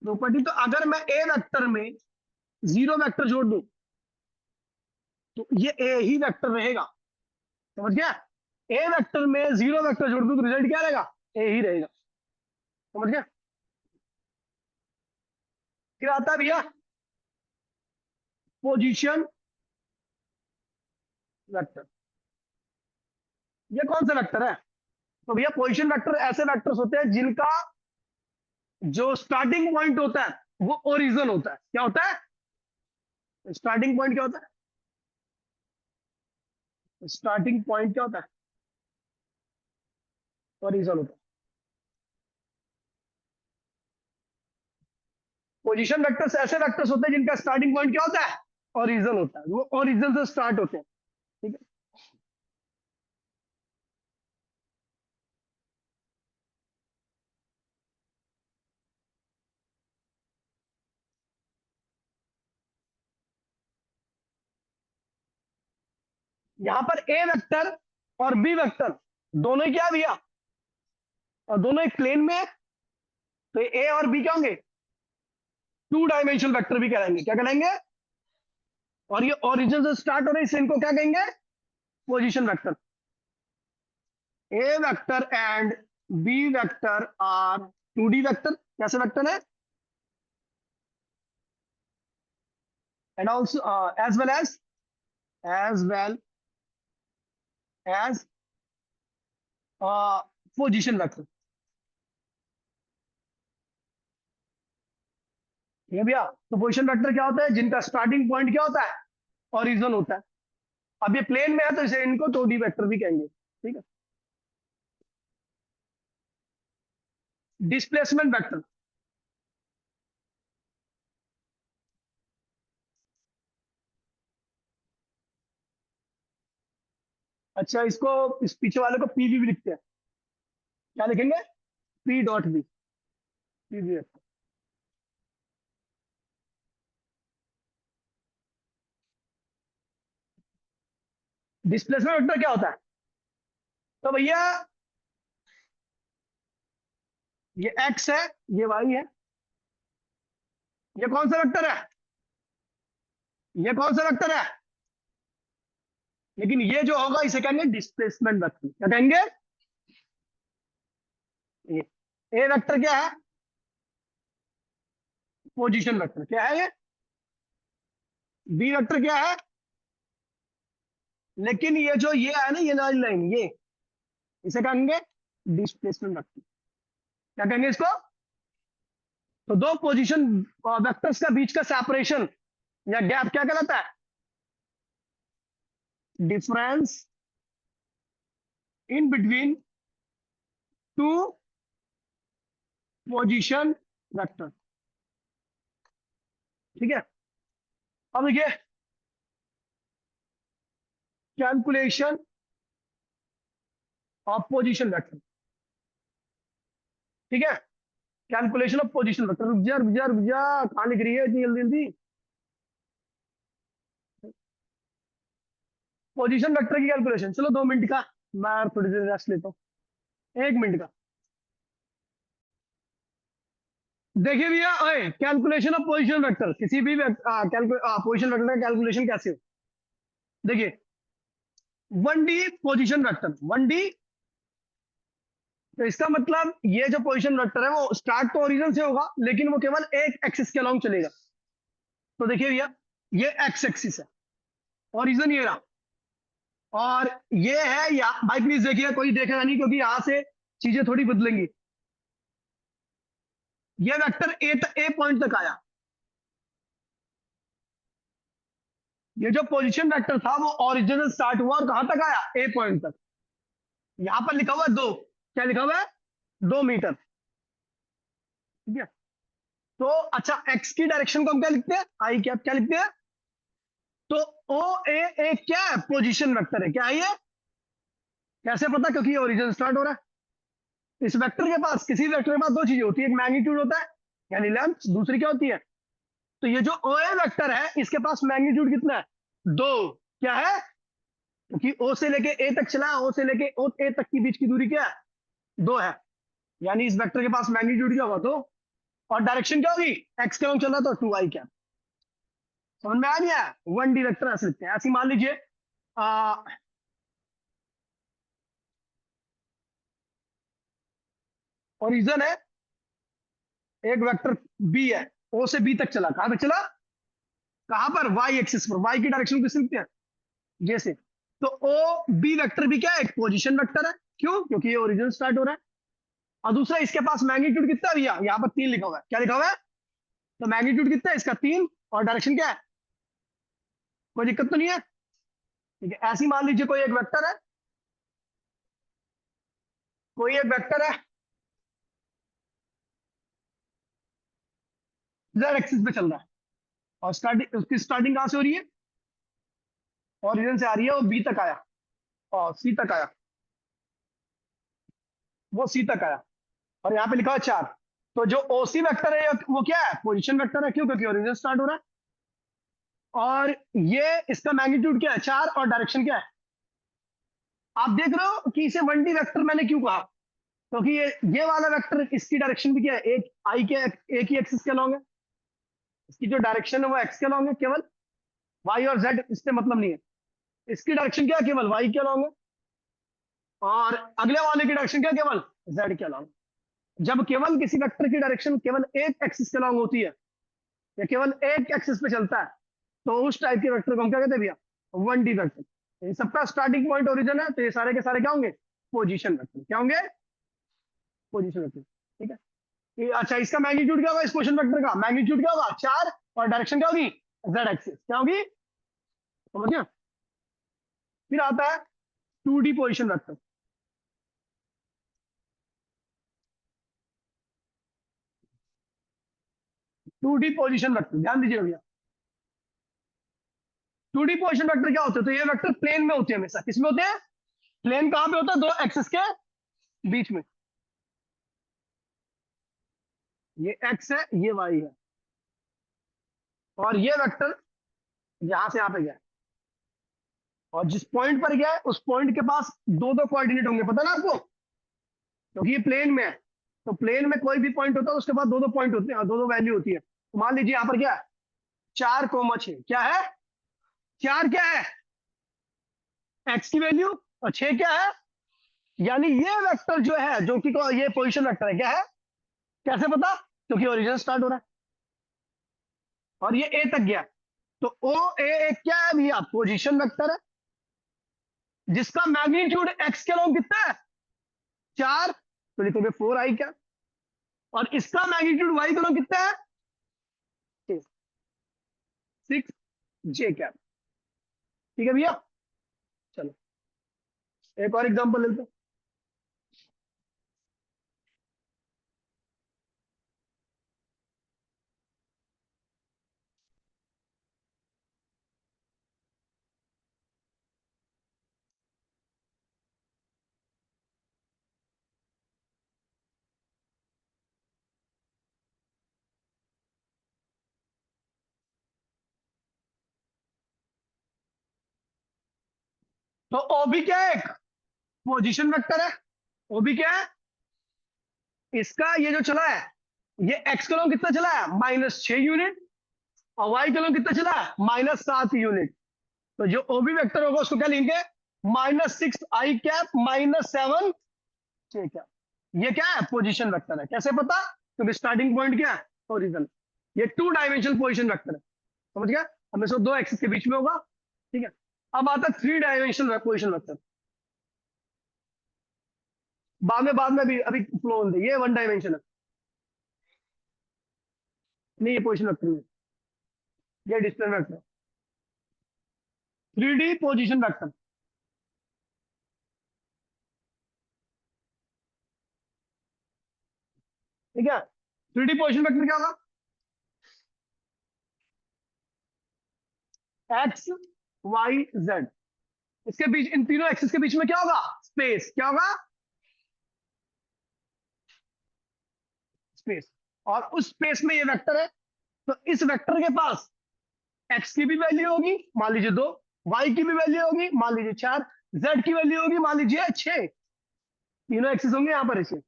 प्रॉपर्टी, तो अगर मैं ए वेक्टर में जीरो वेक्टर जोड़ दूं तो ये ए ही वेक्टर रहेगा, समझ गया? ए वेक्टर में जीरो वेक्टर जोड़ दूं तो रिजल्ट क्या रहेगा? ए ही रहेगा, समझ गया? फिर आता है भैया पोजीशन वेक्टर। ये कौन सा वेक्टर है? तो भैया पोजीशन वेक्टर ऐसे वेक्टर्स होते हैं जिनका जो स्टार्टिंग पॉइंट होता है वो ओरिजिन होता है। क्या होता है? स्टार्टिंग पॉइंट क्या होता है? स्टार्टिंग पॉइंट क्या होता है? ओरिजिन होता है। पोजीशन वेक्टर्स ऐसे वेक्टर्स होते हैं जिनका स्टार्टिंग पॉइंट क्या होता है? ओरिजिन होता है, वो ओरिजिन से स्टार्ट होते हैं, ठीक है। यहां पर ए वेक्टर और बी वेक्टर दोनों ही क्या है भैया? और दोनों एक प्लेन में है, तो ए और बी क्या होंगे? टू डायमेंशनल वेक्टर भी कहलाएंगे। क्या कहलाएंगे? और ये ओरिजिन से स्टार्ट हो रहे हैं, इसलिए इनको क्या कहेंगे? Position vector. A vector and B vector are two D vector. कैसे वेक्टर है? And also as well as position vector, ठीक है भैया। तो पोजीशन वेक्टर क्या होता है? जिनका स्टार्टिंग पॉइंट क्या होता है? ओरिजिन होता है। अब ये प्लेन में है तो इसे इनको टू डी वेक्टर भी कहेंगे, ठीक है। Displacement vector. अच्छा, इसको इस पीछे वाले को पीवी भी लिखते हैं। क्या लिखेंगे? P dot B, PV. Displacement vector क्या होता है? तो भैया ये एक्स है, ये वाई है। ये कौन सा वेक्टर है? ये कौन सा वेक्टर है? लेकिन ये जो होगा इसे कहेंगे डिस्प्लेसमेंट वेक्टर। क्या कहेंगे? ये ए वेक्टर क्या है? Position vector. क्या है ये? बी वेक्टर क्या है? लेकिन ये जो ये है ना, ये लाइन लाइन, ये इसे कहेंगे डिस्प्लेसमेंट वेक्टर। क्या कहेंगे इसको? तो दो पोजीशन वेक्टर्स का बीच का सेपरेशन या गैप क्या कहलाता है? Difference in between two position vector. ठीक है। अब देखिए, कैलकुलेशन ऑफ पोजीशन वेक्टर। ठीक है। Calculation of position vector. रुक जा रुक जा रुक जा, कहां लिख रही है इतनी जल्दी जल्दी? पोजीशन वेक्टर की कैलकुलेशन, चलो 2 मिनट का, मैं थोड़ी देर रेस्ट लेता हूँ, 1 मिनट का। देखिए भैया, ओए, कैलकुलेशन ऑफ पोजीशन वेक्टर, किसी भी पोजीशन वेक्टर का कैलकुलेशन कैसे हो? देखिए, 1D पोजीशन वेक्टर, 1D। तो इसका मतलब ये जो पोजीशन वेक्टर है वो स्टार्ट तो ओरिजिन से होगा, लेकिन वो केवल एक एक्सिस के अलोंग चलेगा। तो देखिए भैया, ये एक्स एक्सिस है, ओरिजिन ये रहा, और ये है या भाई प्लीज देखिए, कोई देखेगा नहीं क्योंकि यहां से चीजें थोड़ी बदलेंगी। ये वेक्टर ए पॉइंट तक आया। ये जो पोजीशन वेक्टर था वो ओरिजिनल स्टार्ट हुआ और कहां तक आया? ए पॉइंट तक। यहां पर लिखा हुआ है 2। क्या लिखा हुआ है? 2 मीटर। ठीक है। तो अच्छा, एक्स की डायरेक्शन को हम क्या लिखते हैं? आई कैप। क्या लिखते हैं? तो ओ ए एक क्या है? पोजीशन वेक्टर है। क्या है ये? कैसे पता? क्योंकि ये ओरिजिन स्टार्ट हो रहा है। इस वेक्टर के पास, किसी वेक्टर के पास दो चीजें होती है, एक मैग्नीट्यूड होता है यानी लेंथ, दूसरी क्या होती है? तो ये जो ओ ए वेक्टर है इसके पास मैग्नीट्यूड कितना है? 2। क्या है? क्योंकि ओ से लेके ए तक चला है, ओ से लेके ओ ए तक की बीच की दूरी क्या है? 2 है। यानी इस वेक्टर के पास मैग्नीट्यूड क्या होगा? 2। और डायरेक्शन क्या होगी? एक्स के लॉन्ग चल रहा है तो 2 आई क्या। समझ में आ गया? 1D वेक्टर ऐसे लिखते हैं। ऐसे मान लीजिए, ओरिजिन है, एक वेक्टर बी है, ओ से बी तक चला। कहां तक चला? कहां पर? वाई एक्सिस पर। वाई की डायरेक्शन किस लिखते हैं? ये से। तो ओ बी वेक्टर भी क्या है? एक पोजीशन वेक्टर है। क्यों? क्योंकि ये ओरिजिन स्टार्ट हो रहा है। और दूसरा, इसके पास मैग्नीट्यूड कितना है भैया? यहाँ पर 3 लिखा हुआ है। क्या लिखा हुआ है? तो मैग्नीट्यूड कितना है इसका? 3। और डायरेक्शन क्या है? कोई दिक्कत तो नहीं है? ठीक है। ऐसी मान लीजिए, कोई एक वेक्टर है, कोई एक वेक्टर है, जेड एक्सिस पे चल रहा है, और स्टार्टिंग, उसकी स्टार्टिंग कहां से हो रही है? ओरिजिन से आ रही है, वो बी तक आया और सी तक आया, वो सी तक आया, और यहाँ पे लिखा है 4। तो जो ओसी वेक्टर है वो क्या है? पोजीशन वेक्टर है। क्यों? क्योंकि ओरिजिन स्टार्ट हो रहा है। और ये इसका मैग्नीट्यूड क्या है? 4। और डायरेक्शन क्या है? आप देख रहे हो कि इसे 1D वेक्टर मैंने क्यों कहा? क्योंकि ये वाला वेक्टर, इसकी डायरेक्शन भी क्या है? एक आई के, एक ही एक्सिस के अलॉन्ग है। इसकी जो डायरेक्शन है वो एक्स के अलॉन्ग है केवल, वाई और जेड इससे मतलब नहीं है। इसकी डायरेक्शन क्या है? केवल वाई के अलॉन्ग है। और अगले वाले की डायरेक्शन क्या है? केवल जेड के अलॉन्ग। जब केवल किसी वेक्टर की डायरेक्शन केवल एक एक्सिस के अलॉन्ग होती है, या केवल एक एक्सिस पे चलता है, तो उस टाइप के वेक्टर को हम क्या कहते हैं भैया? 1D vector. इन सबका स्टार्टिंग पॉइंट ओरिजिन है, तो ये सारे के सारे क्या होंगे? Position vector. क्या होंगे? Position vector. ठीक है। अच्छा, इसका मैग्नीट्यूड क्या होगा? इस पोजीशन वेक्टर का मैग्नीट्यूड क्या होगा? 4। और डायरेक्शन क्या होगी? Z axis. क्या होगी? समझ गया? फिर आता है 2D position vector. 2D position vector, ध्यान दीजिए भैया। 2D पोजीशन वेक्टर क्या होते हैं? तो ये वेक्टर प्लेन में होते हैं हमेशा। किसमें होते हैं? प्लेन कहां पे होता है? दो एक्सिस के बीच में। ये एक्स है, ये वाई है, और ये वेक्टर यहां से यहां पे गया, और जिस पॉइंट पर गया है उस पॉइंट के पास दो दो कोऑर्डिनेट होंगे, पता ना आपको, क्योंकि ये प्लेन में है। तो प्लेन में कोई भी पॉइंट होता है उसके बाद दो दो पॉइंट होते हैं, दो दो वैल्यू होती है। तो मान लीजिए यहां पर क्या है? 4,6 क्या है? 4 क्या है? एक्स की वैल्यू, और 6 क्या है? यानी ये वेक्टर जो है, जो कि ये पोजीशन वेक्टर है, क्या है? कैसे पता? क्योंकि ओरिजिन स्टार्ट हो रहा है और ये ए तक गया। तो ओ ए क्या है भैया? पोजीशन वेक्टर है, जिसका मैग्नीट्यूड एक्स के लॉन्ग कितना है? 4। तो लिखोगे 4i क्या, और इसका मैग्नीट्यूड वाई के लॉन्ग कितना है? 6j क्या। ठीक है भैया, चलो एक और एग्जांपल लेते हैं। तो ओबी क्या है? एक पोजीशन वेक्टर है। ओबी क्या है? इसका ये जो चला है, ये एक्स का लॉन्ग कितना चला है? -6 यूनिट, और वाई का लॉन्ग कितना चला है? -7 यूनिट। तो जो ओबी वेक्टर होगा उसको क्या लिखेंगे? -6i cap -7j cap. ये क्या है? पोजीशन वेक्टर है। कैसे पता? क्योंकि स्टार्टिंग पॉइंट क्या है? ओरिजिन। ये 2 डायमेंशनल पोजीशन वेक्टर है, समझ गया? हमेशा दो एक्सिस के बीच में होगा। ठीक है, अब आता है 3 डायमेंशनल पोजीशन वेक्टर। बाद में भी अभी फ्लो होने, ये 1 डायमेंशन है, नहीं ये पोजीशन वेक्टर नहीं, ये displace vector. 3D position vector, ठीक है। 3D पोजीशन वेक्टर क्या होगा? एक्स वाई जेड, इसके बीच, इन तीनों एक्सिस के बीच में क्या होगा? स्पेस। क्या होगा? स्पेस। और उस स्पेस में ये वेक्टर है, तो इस वेक्टर के पास एक्स की भी वैल्यू होगी, मान लीजिए 2, वाई की भी वैल्यू होगी, मान लीजिए 4, जेड की वैल्यू होगी, मान लीजिए 6। तीनों एक्सिस होंगे यहां पर इसे,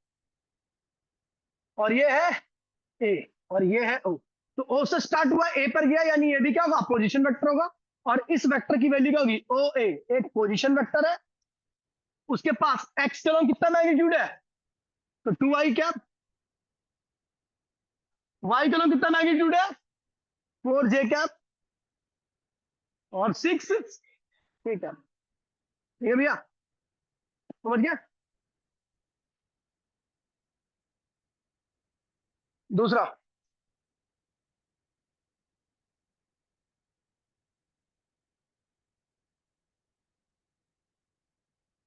और ये है ए, और ये है ओ। तो ओ से स्टार्ट हुआ, ए पर गया, यानी ये भी क्या होगा? पोजीशन वेक्टर होगा। और इस वेक्टर की वैल्यू क्या होगी? ओ ए, एक पोजीशन वेक्टर है, उसके पास एक्स का कितना मैग्नीट्यूड है? तो 2i कैप। वाई का कितना मैग्नीट्यूड है? 4j कैप, और 6 कैप। ठीक है भैया, समझ गया? दूसरा,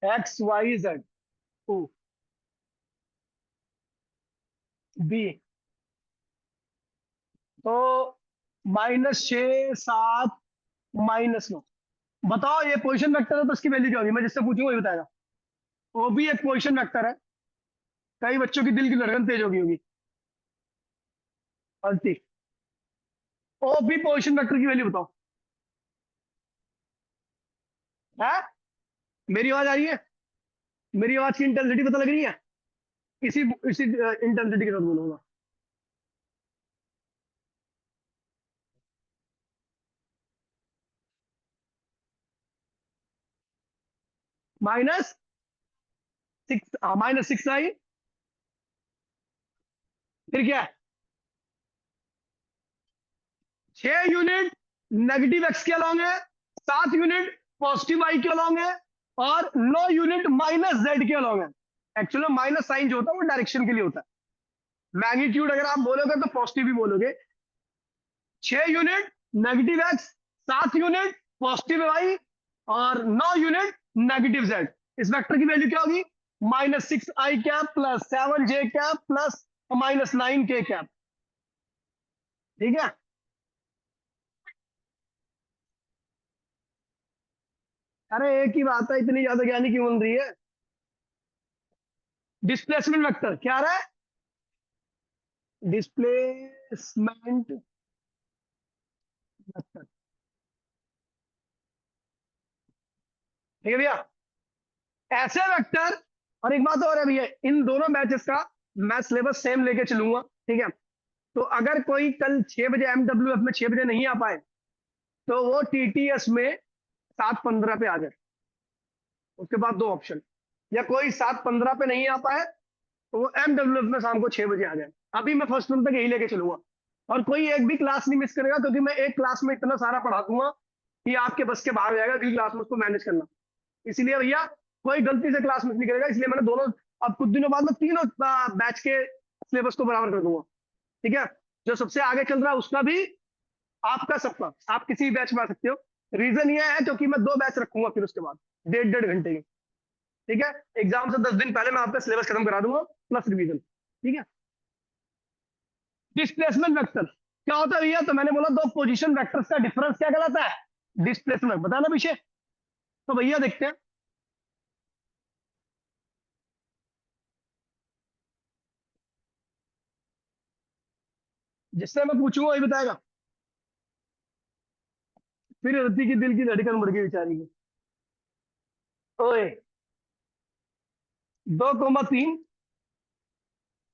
X Y Z O B, तो -6 7 -9। बताओ ये पोजीशन वेक्टर है तो इसकी वैल्यू क्या होगी? मैं जिससे पूछूंगा ये बताएगा। वो भी एक पोजीशन वेक्टर है, कई बच्चों की दिल की धड़कन तेज होगी गलती। ओ भी पोजीशन वेक्टर की वैल्यू बताओ। है? मेरी आवाज आ रही है? मेरी आवाज की इंटेंसिटी पता लग रही है? इसी इसी इंटेंसिटी के साथ बोलूंगा। -6 -6 आई, फिर क्या है? 6 यूनिट नेगेटिव एक्स के अलॉन्ग है, 7 यूनिट पॉजिटिव वाई के अलॉन्ग है, और 9 यूनिट -जेड के अलॉन्ग है। एक्चुअली माइनस साइन जो होता है वो डायरेक्शन के लिए होता है। मैग्नीट्यूड अगर आप बोलोगे तो पॉजिटिव भी बोलोगे। 6 unit negative X, 7 unit positive Y, और 9 यूनिट नेगेटिव जेड। इस वेक्टर की वैल्यू क्या होगी? -6i cap +7j cap +-9k cap. ठीक है। अरे एक ही बात है, इतनी ज्यादा ज्ञानी क्यों बन रही है। डिस्प्लेसमेंट वेक्टर क्या आ रहा है? Displacement vector. ठीक है भैया। ऐसे वेक्टर, और एक बात और है भैया, इन दोनों बैचेस का मैं सिलेबस सेम लेके चलूंगा। ठीक है। तो अगर कोई कल 6 बजे एमडब्ल्यूएफ में 6 बजे नहीं आ पाए, तो वो टीटीएस में 7:15 पे आ जाए। उसके बाद दो ऑप्शन, या कोई 7:15 पे नहीं आ पाए तो वो एमडब्ल्यूएफ में शाम को 6 बजे आ जाए। अभी मैं फर्स्ट टर्म तक यही लेके चलूंगा, और कोई एक भी क्लास नहीं मिस करेगा, क्योंकि मैं एक क्लास में इतना सारा पढ़ा दूंगा कि आपके बस के बाहर हो जाएगा, अगली क्लास में उसको मैनेज करना। इसलिए भैया कोई गलती से क्लास मिस नहीं करेगा, इसलिए मैंने दोनों, अब कुछ दिनों बाद मैं तीनों बैच के सिलेबस को बराबर कर दूंगा। ठीक है। जो सबसे आगे चल रहा है उसका भी, आपका सबका, आप किसी बैच में आ सकते हो। रीजन ये है क्योंकि मैं 2 बैच रखूंगा फिर उसके बाद, 1.5 घंटे की। ठीक है। एग्जाम से 10 दिन पहले मैं आपका सिलेबस खत्म करा दूंगा, प्लस रिवीजन। ठीक है। डिस्प्लेसमेंट वेक्टर क्या होता है भैया? तो मैंने बोला दो पोजीशन वेक्टर्स का डिफरेंस क्या कहलाता है? डिस्प्लेसमेंट। बताना पीछे। तो भैया देखते हैं। जिससे मैं पूछूंगा वही बताएगा। फिर रति की दिल की धड़कन बढ़ गई बेचारी की। ओए, 2,3,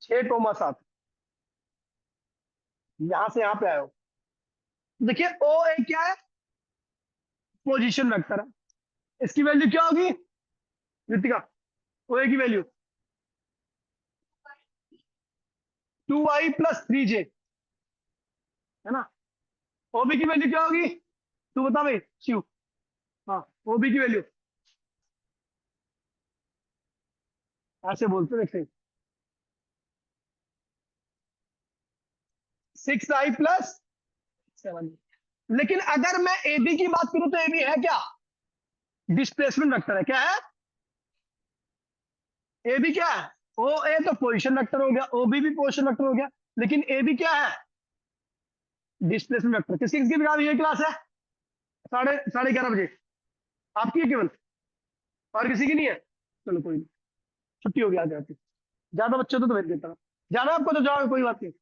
6,7, यहां से यहां पे आए हो। देखिए ओ ए क्या है? पोजीशन वेक्टर है। इसकी वैल्यू क्या होगी रितिका? ओ ए की वैल्यू 2i + 3j, है ना। ओबी की वैल्यू क्या होगी? तू बता भाई शिव। हाँ, ओबी की वैल्यू ऐसे बोलते देखते, 6i + 7। लेकिन अगर मैं ए बी की बात करूं तो ए बी है क्या? डिस्प्लेसमेंट वेक्टर है। क्या है? ए बी क्या है? ओ ए तो पोजीशन वेक्टर हो गया, ओ बी भी पोजीशन वेक्टर हो गया, लेकिन ए बी क्या है? Displacement vector. किसकी किसकी भी ये क्लास है? 11:30 बजे। आपकी है केवल, और किसी की नहीं है? चलो कोई नहीं, छुट्टी हो गया आज रात की। ज्यादा बच्चे तो भेज देता हूँ। जाना आपको तो जाओ, कोई बात नहीं।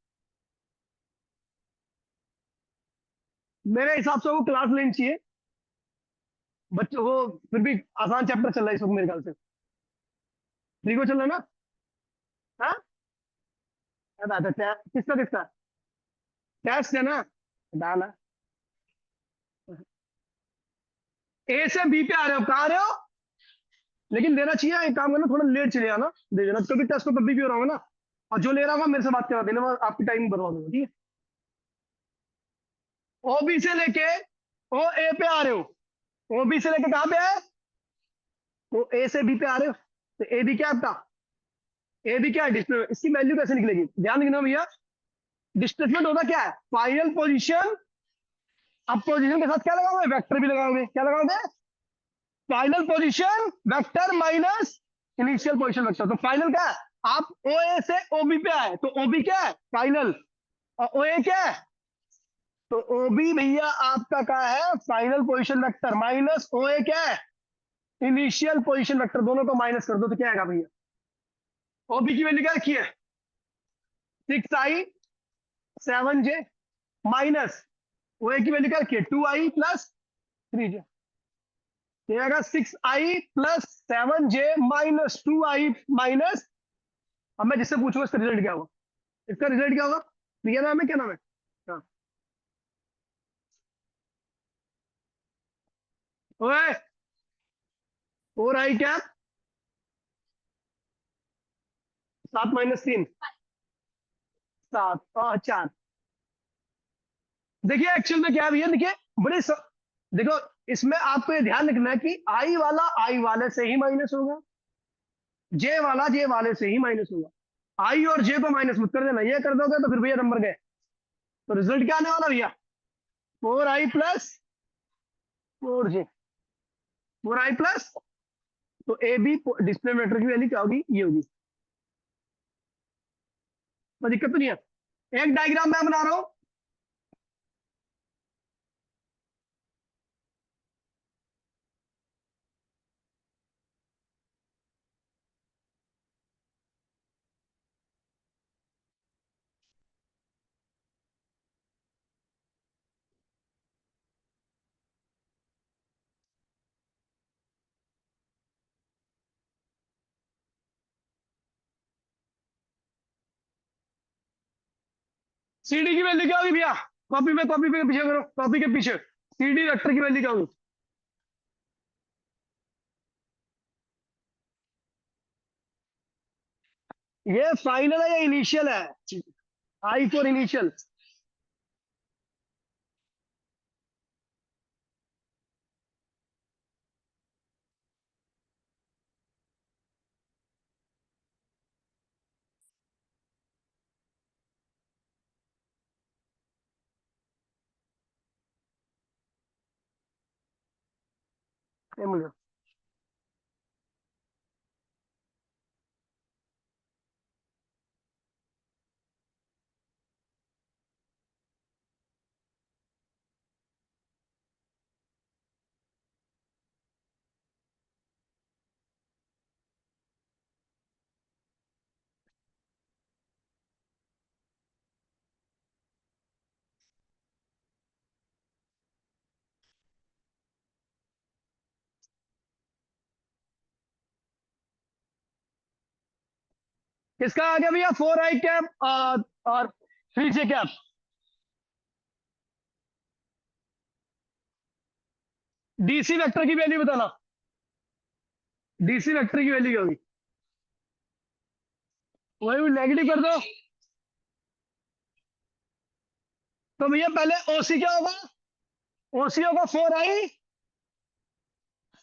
मेरे हिसाब से वो क्लास लेनी चाहिए बच्चों को। फिर भी आसान चैप्टर चल रहा है इस वक्त मेरे ख्याल से। ठीक को चल रहा है ना? हाँ। किसका किसका टेस्ट है ना? डाला। ए से बी पे आ रहे हो, कहाँ आ रहे हो? लेकिन देना चाहिए, एक काम करना, थोड़ा लेट चले आना, दे देना, क्योंकि टेस्ट तो कभी भी हो रहा होगा ना। और जो ले रहा होगा मेरे से बात करा देना, मैं आपकी टाइम बर्बाद होगा। ठीक है। ओ बी से लेके ओ ए पे आ रहे हो, ओ बी से लेके कहाँ पे आए? तो ए से बी पे आ रहे हो, तो ए बी क्या है आपका? ए बी क्या है? डिस्प्ले। इसकी वैल्यू कैसे निकलेगी? ध्यान रखना भैया। डिस्प्लेसमेंट होता क्या है? Final position. अब पोजीशन के साथ क्या लगाओगे? वेक्टर भी लगाओगे। क्या लगाओगे? Final position vector minus initial position vector. तो फाइनल क्या है? आप ओ ए से ओ बी पे आए, तो ओ बी क्या है? फाइनल। और ओ ए क्या है? तो ओ बी भैया आपका क्या है? Final position vector minus O ए क्या है? Initial position vector. दोनों को माइनस कर दो तो क्या आएगा भैया? ओ बी की वैल्यू क्या रखी है? 6i, 7j माइनस ओ ए की वैल्यू क्या रखी है? 2i + 3j। आएगा 6i + 7j -2i। अब मैं जिससे पूछूंगा इसका रिजल्ट क्या होगा? इसका रिजल्ट क्या होगा? प्रिया नाम है, क्या नाम है? हाँ। ओए, 4i क्या? 7 - 3, 7 और 4। देखिए एक्चुअल में क्या है भैया, देखिए देखो, इसमें आपको ये ध्यान रखना है कि आई वाला आई वाले से ही माइनस होगा, जे वाला जे वाले से ही माइनस होगा। आई और जे को माइनस मत कर देना, ये कर दोगे तो फिर भैया नंबर गए। तो रिजल्ट क्या आने वाला भैया? 4i + 4j, 4i+। तो ए बी डिस्प्ले मेटर की वैल्यू क्या होगी? ये होगी। कोई दिक्कत तो नहीं है। एक डायग्राम मैं बना रहा हूं, CD की वैल्यू क्या होगी भैया? कॉपी पे पीछे करो, कॉपी के पीछे CD वेक्टर की वैल्यू क्या होगी? ये फाइनल है या इनिशियल है? I for initial. ये मुझे किसका आ गया भैया? 4i कैप और 3j कैप। डीसी वेक्टर की वैल्यू बताना। डीसी वेक्टर की वैल्यू क्या होगी? वही नेगेटिव कर दो। तो भैया पहले ओसी क्या होगा? ओसी होगा 4i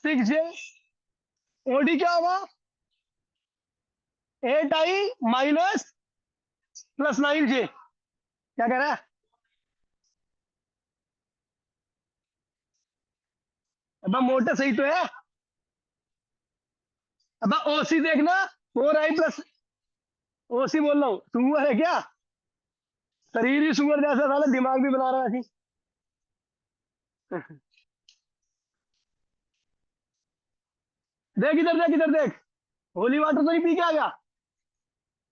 6j। ओडी क्या होगा? 8i - +9j। क्या कह रहा है? अब मोटे सही तो है। अब ओसी देखना। 4i प्लस ओसी बोल रहा हूँ, सुअर है क्या? शरीर ही सुअर जैसा था, दिमाग भी बना रहा है ऐसी। देख इधर, देख इधर, देख। होली वाटर तो नहीं पी के आ गया?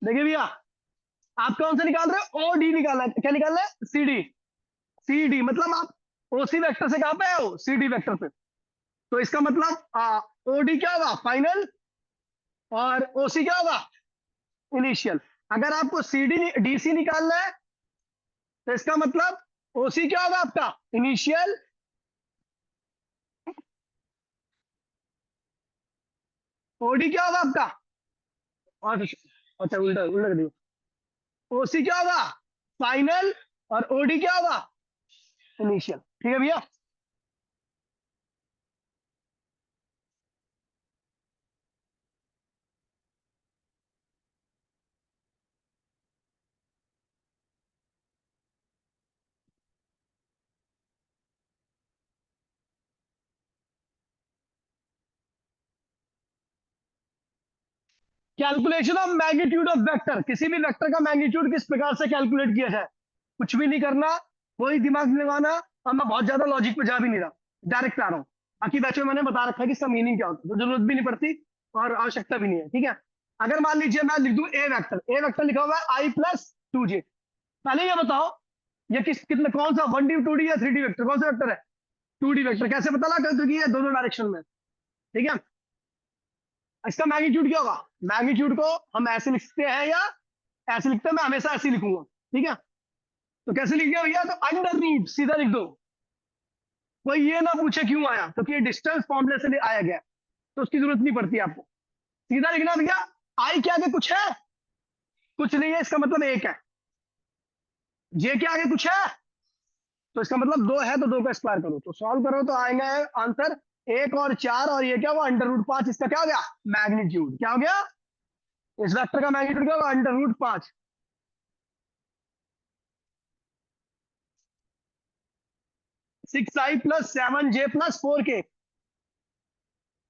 देखिए भैया, आप कौन सा निकाल रहे हो? ओडी निकालना है। क्या निकालना है? सीडी। सीडी मतलब आप ओसी वेक्टर से कहां पे आए हो? सीडी वेक्टर पे। तो इसका मतलब ओडी क्या होगा? फाइनल। और ओसी क्या होगा? इनिशियल। अगर आपको सीडी डीसी निकालना है तो इसका मतलब ओसी क्या होगा आपका? इनिशियल। ओडी क्या होगा आपका? और अच्छा, उल्टा उल्टा कर दियो। ओसी क्या होगा? फाइनल। और ओडी क्या होगा? इनिशियल। ठीक है भैया। Calculation of magnitude of vector. किसी भी वेक्टर का मैग्नीट्यूड किस प्रकार से कैलकुलेट किया जाए? कुछ भी नहीं करना, कोई दिमाग नहीं लगाना। और मैं बहुत ज्यादा लॉजिक पे जा भी नहीं रहा, डायरेक्ट आ रहा हूँ। बाकी वैसे मैंने बता रखा है कि इसका मीनिंग क्या होता है, तो जरूरत भी नहीं पड़ती और आवश्यकता भी नहीं है। ठीक है। अगर मान लीजिए मैं लिख दूं ए वेक्टर लिखा हुआ है i + 2j। पहले ये बताओ, ये कितने कौन सा 1D 2D या 3D वेक्टर? कौन सा वेक्टर है? 2D vector. कैसे पता लगा? क्योंकि ये दोनों डायरेक्शन में है। ठीक है। इसका मैग्नीट्यूड क्या होगा? मैग्नीट्यूड को हम ऐसे लिखते हैं या ऐसे लिखते हैं? मैं हमेशा ऐसे ही लिखूंगा। ठीक है। तो कैसे लिख दिया भैया? तो अंडर रूट सीधा लिख दो। कोई ये ना पूछे क्यों आया, क्योंकि ये डिस्टेंस फॉर्मूले से आया गया, तो उसकी जरूरत नहीं पड़ती आपको। सीधा लिखना भैया। आई के आगे कुछ है? कुछ नहीं है, इसका मतलब एक है। जे के आगे कुछ है, तो इसका मतलब दो है, तो दो का स्क्वायर करो, तो सॉल्व करो तो आएगा आंसर 1 और 4। और ये क्या हुआ? √5। इसका क्या हो गया? मैग्नीट्यूड। क्या हो गया? इस वेक्टर का मैग्नीट्यूड क्या होगा? √5। 6i + 7j + 4k।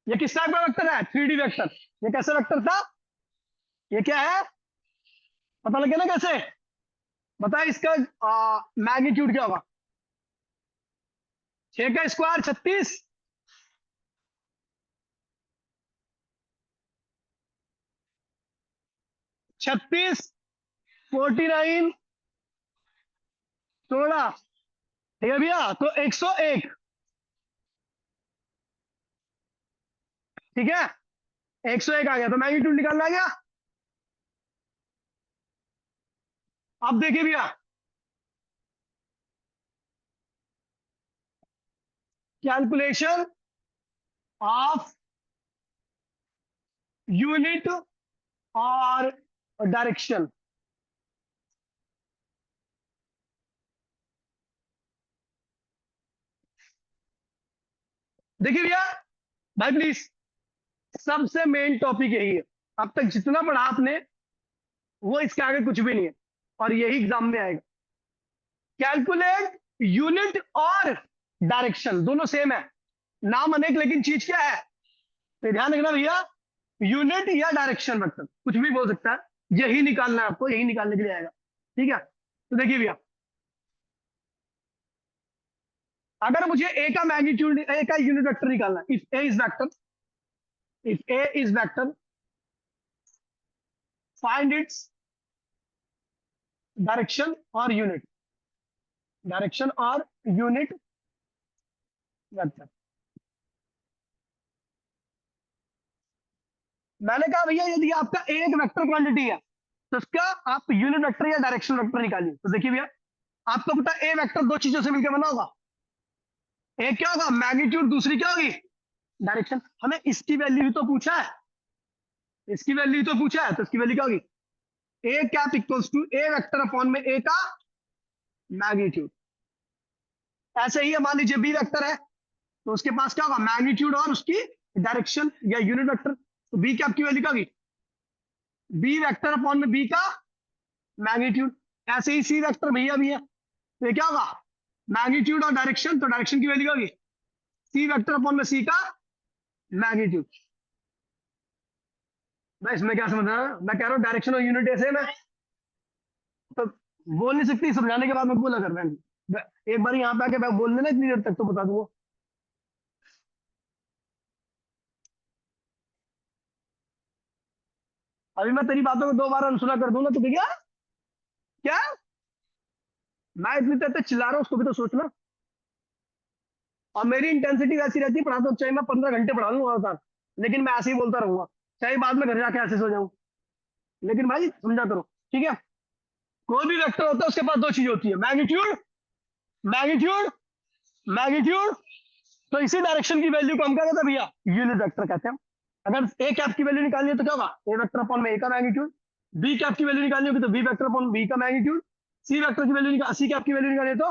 ये किस टाइप का वेक्टर है? 3D vector. ये कैसे वेक्टर था? ये क्या है? पता लगे ना कैसे? बताए इसका मैग्नीट्यूड क्या होगा? 6 का स्क्वायर 36। 36 49 16। ठीक है भैया, तो 101। ठीक है। 101 आ गया, तो मैग्नीट्यूड निकालना आ गया। अब देखिए भैया, कैलकुलेशन ऑफ यूनिट और डायरेक्शन। देखिए भैया, भाई प्लीज, सबसे मेन टॉपिक यही है। अब तक जितना पढ़ा आपने वो इसके आगे कुछ भी नहीं है, और यही एग्जाम में आएगा। कैलकुलेट यूनिट और डायरेक्शन, दोनों सेम है, नाम अनेक लेकिन चीज क्या है, तो ध्यान रखना भैया। यूनिट या डायरेक्शन वेक्टर कुछ भी बोल सकता है, यही निकालना है आपको, यही निकालने के लिए आएगा। ठीक है, तो देखिए भैया, अगर मुझे ए का मैग्नीट्यूड, ए का यूनिट वेक्टर निकालना है, if A is vector, if A is vector, find its direction और यूनिट, डायरेक्शन और यूनिट वेक्टर। मैंने कहा भैया यदि आपका ए एक वेक्टर क्वांटिटी है तो उसका आप यूनिट वेक्टर या डायरेक्शन वेक्टर निकालिए। तो देखिए भैया, आपको पता है ए वेक्टर दो चीजों से मिलकर बना होगा, एक क्या होगा मैग्नीट्यूड, दूसरी क्या होगी डायरेक्शन। हमें इसकी वैल्यू ही तो पूछा है, इसकी वैल्यू ही तो पूछा है, तो इसकी वैल्यू क्या होगी, A cap equals to A vector upon में ए का मैग्नीट्यूड। ऐसे ही मान लीजिए बी वेक्टर है, तो उसके पास क्या होगा मैग्नीट्यूड और उसकी डायरेक्शन या यूनिट वेक्टर। तो बी कैप की वैल्यू क्या होगी, बी वेक्टर अपॉन में बी का मैग्नीट्यूड। ऐसे ही सी वेक्टर भैया भी है, तो ये क्या होगा मैग्नीट्यूड और डायरेक्शन, तो डायरेक्शन की वैल्यू क्या होगी सी वेक्टर अपॉन में सी का मैग्नीट्यूड। मैं इसमें क्या समझ रहा हूं, मैं कह रहा हूँ डायरेक्शन और यूनिट ऐसे में तो बोल नहीं सकती, समझाने के बाद मैं बोला कर रहा हूं। एक बार यहाँ पे आके मैं बोल देना इतनी देर तक तो बता दूंगा। अभी मैं तेरी बातों को दो बार अनसुना कर दूंगा तो क्या क्या, मैं इतनी देर तक चिल्ला रहा हूँ उसको भी तो सोचना। और मेरी इंटेंसिटी वैसी रहती है, पढ़ाता हूँ चाहे मैं 15 घंटे पढ़ा लूँ लगातार, लेकिन मैं ऐसे ही बोलता रहूंगा, चाहे बाद में घर जाके ऐसे सो जाऊं, लेकिन भाई समझा करो। ठीक है, कोई भी वेक्टर होता है उसके पास दो चीज होती है, मैग्नीट्यूड, मैग्नीट्यूड, मैग्नीट्यूड। तो इसी डायरेक्शन की वैल्यू को हम क्या कहते हैं भैया यूनिट वेक्टर कहते हैं। अगर ए कैप की वैल्यू निकालनी है तो क्या होगा ए वेक्टर अपॉन में ए का मैग्नीट्यूड, बी कैप की वैल्यू निकालनी होगी तो बी वेक्टर अपॉन बी का मैग्नीट्यूड, सी वेक्टर की वैल्यू निकाल, सी कैप की वैल्यू निकालनी है तो,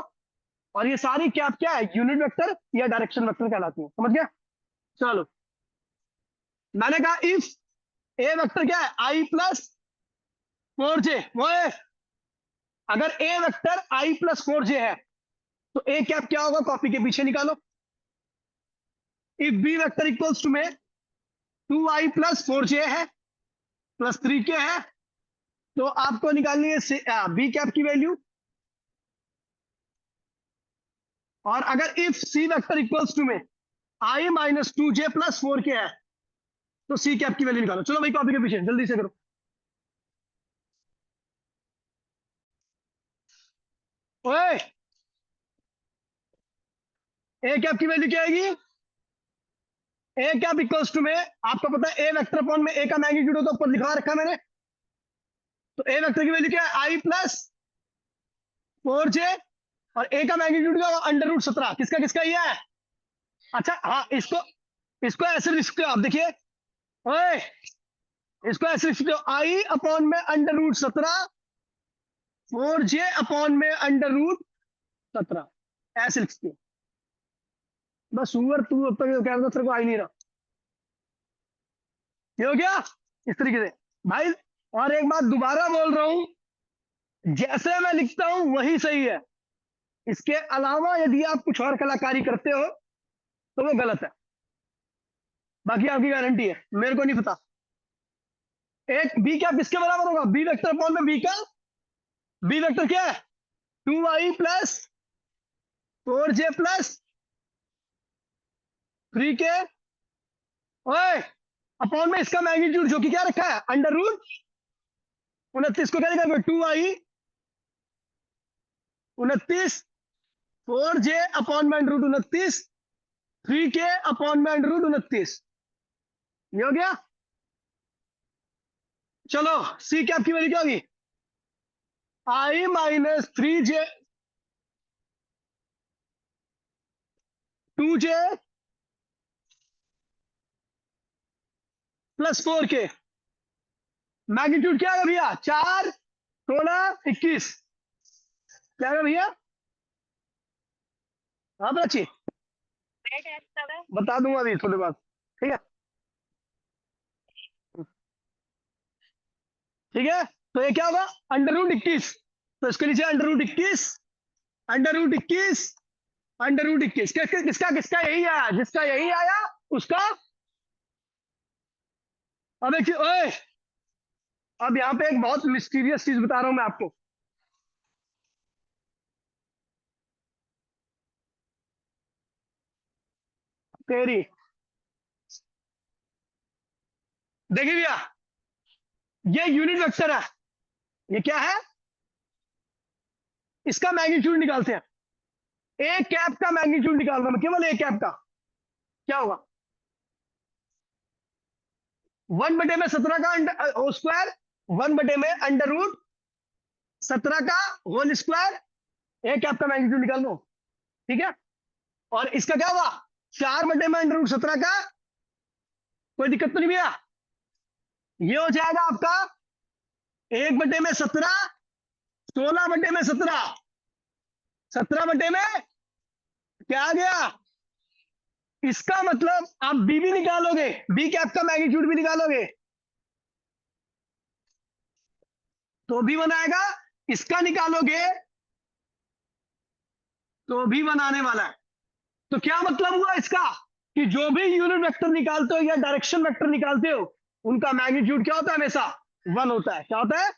और ये सारी कैप क्या है यूनिट वेक्टर या डायरेक्शन वेक्टर कहलाती है। समझ गया, चलो। मैंने कहा इफ ए वेक्टर क्या है आई प्लस 4j, वो है अगर ए वेक्टर आई प्लस 4j है तो ए कैप क्या होगा, कॉपी के पीछे निकालो। If B vector equals to में 2i प्लस 4j है प्लस 3k है, तो आपको निकालनी है बी कैप की वैल्यू। और अगर if C vector equals to में i minus 2j plus 4k है तो सी कैप की वैल्यू निकालो। चलो भाई कॉपी के पीछे जल्दी से करो। ओए, ए कैप की वैल्यू क्या आएगी, ए कैप इक्वल्स टू में आपको पता है ए वेक्टर अपॉन में ए का मैग्नीट्यूड होता है, ऊपर लिखा रखा मैंने। तो ए वेक्टर की वैल्यू क्या है आई प्लस 4j, और ए का मैग्नीट्यूड क्या होगा अंडर रूट 17, किसका किसका ये है। अच्छा हाँ, इसको इसको ऐसे लिख सकते हो आप, देखिए ओए, इसको ऐसे लिख सकते हो आई अपॉन में अंडर रूट 17, 4j अपॉन में अंडर रूट 17, ऐसे लिख सकते हो। बस सुअर तू अब तक कह रहा था तेरे को आई नहीं रहा, ये हो गया इस तरीके से भाई। और एक बात दोबारा बोल रहा हूं, जैसे मैं लिखता हूं वही सही है, इसके अलावा यदि आप कुछ और कलाकारी करते हो तो वो गलत है, बाकी आपकी गारंटी है, मेरे को नहीं पता। एक बी क्या किसके बराबर होगा, बी वेक्टर अपॉन में बी का, बी वेक्टर क्या है 2i plus 4j plus 3k, ओए अपॉन में इसका मैग्नीट्यूड जो कि क्या रखा है अंडर रूट 29 को क्या लिखा 2i 29, 4j अपॉन में अंडर रूट 29, 3k अपॉन में अंडर रूट 29, ये हो गया। चलो सी कैप की वैल्यू क्या होगी i minus 3j, 2j plus 4k। Magnitude क्या है भैया? 4, 16, 21। क्या है भैया? हाँ बच्ची, बता दूंगा अभी थोड़ी बाद। ठीक है, ठीक है। तो ये क्या होगा? √21। तो इसके नीचे √21, √21, √21। किसका किसका किसका यही आया? जिसका यही आया उसका। अब एक ओए, अब यहाँ पे एक बहुत मिस्टीरियस चीज बता रहा हूं मैं आपको। तेरी देखिए भैया, ये यूनिट वेक्टर है। ये क्या है? इसका मैग्नीट्यूड निकालते हैं। एक कैप का मैग्नीट्यूड निकाल रहा हूं, केवल एक कैप का। क्या होगा? 1/17 का होल स्क्वायर, 1 में √17 का होल स्क्वायर। एक कैप का मैग्नीट्यूड निकाल लो। ठीक है। और इसका क्या हुआ? 4 में √17 का। कोई दिक्कत तो नहीं भैया? ये हो जाएगा आपका 1/17, 16/17, 17 क्या आ गया? इसका मतलब आप बी भी निकालोगे, बी कैप का मैग्नीट्यूड भी निकालोगे तो भी बनाएगा। इसका निकालोगे तो भी बनाने वाला है। तो क्या मतलब हुआ इसका? कि जो भी यूनिट वेक्टर निकालते हो या डायरेक्शन वेक्टर निकालते हो, उनका मैग्नीट्यूड क्या होता है? हमेशा 1 होता है। क्या होता है?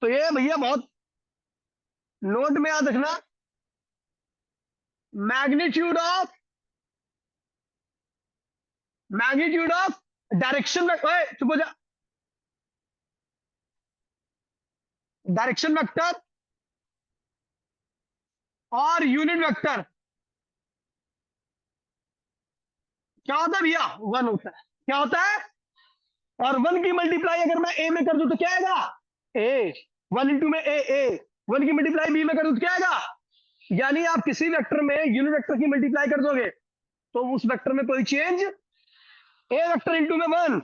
तो ये भैया बहुत नोट में याद रखना। मैग्नीट्यूड ऑफ डायरेक्शन वेक्टर, चुप हो जा। डायरेक्शन वेक्टर और यूनिट वेक्टर क्या होता है भैया? 1 होता है। क्या होता है? और 1 की मल्टीप्लाई अगर मैं ए में कर दूं तो क्या आएगा? ए। 1 इंटू में ए। 1 की मल्टीप्लाई बी में कर दूं तो क्या आएगा? यानी आप किसी वेक्टर में यूनिट वेक्टर की मल्टीप्लाई कर दोगे तो उस वेक्टर में कोई चेंज। ए वेक्टर इंटू में 1,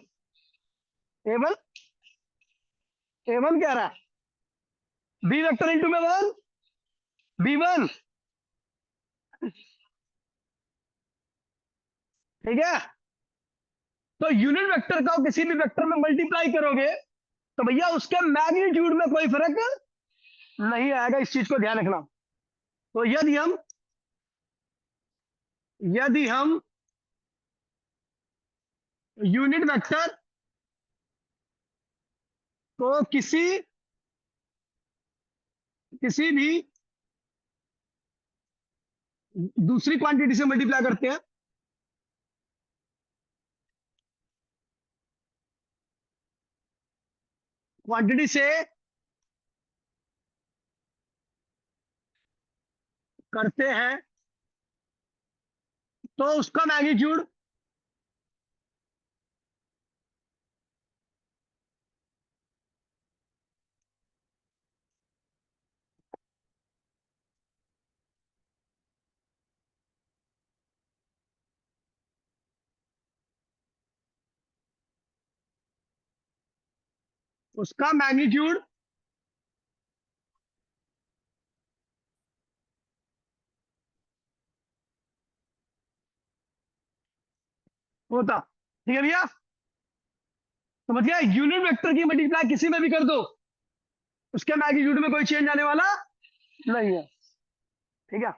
A1, A1 कह रहा है। बी वेक्टर इंटू में 1, B1। ठीक है। तो यूनिट वेक्टर का किसी भी वेक्टर में मल्टीप्लाई करोगे तो भैया उसके मैग्नीट्यूड में कोई फर्क नहीं आएगा। इस चीज को ध्यान रखना। तो यदि हम यूनिट वेक्टर को किसी भी दूसरी क्वांटिटी से मल्टीप्लाई करते हैं, क्वांटिटी से करते हैं तो उसका मैग्नीट्यूड उसका मैग्नीट्यूड होता। ठीक है भैया? समझ गया? यूनिट वेक्टर की मल्टीप्लाई किसी में भी कर दो, उसके मैग्नीट्यूड में कोई चेंज आने वाला नहीं है। ठीक है?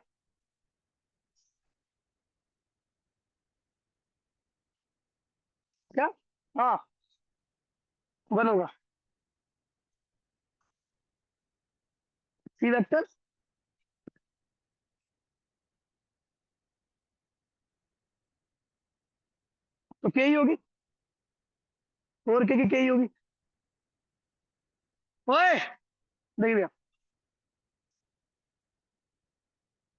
क्या? हाँ, 1 होगा। सी वेक्टर तो के ही होगी, 4k की के ही होगी। ओए देखिए भैया,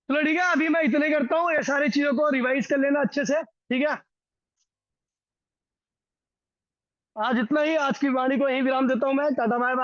चलो ठीक है, अभी मैं इतने करता हूँ। ये सारी चीजों को रिवाइज कर लेना अच्छे से। ठीक है? आज इतना ही। आज की वाणी को यही विराम देता हूँ मैं। Tata bye bye.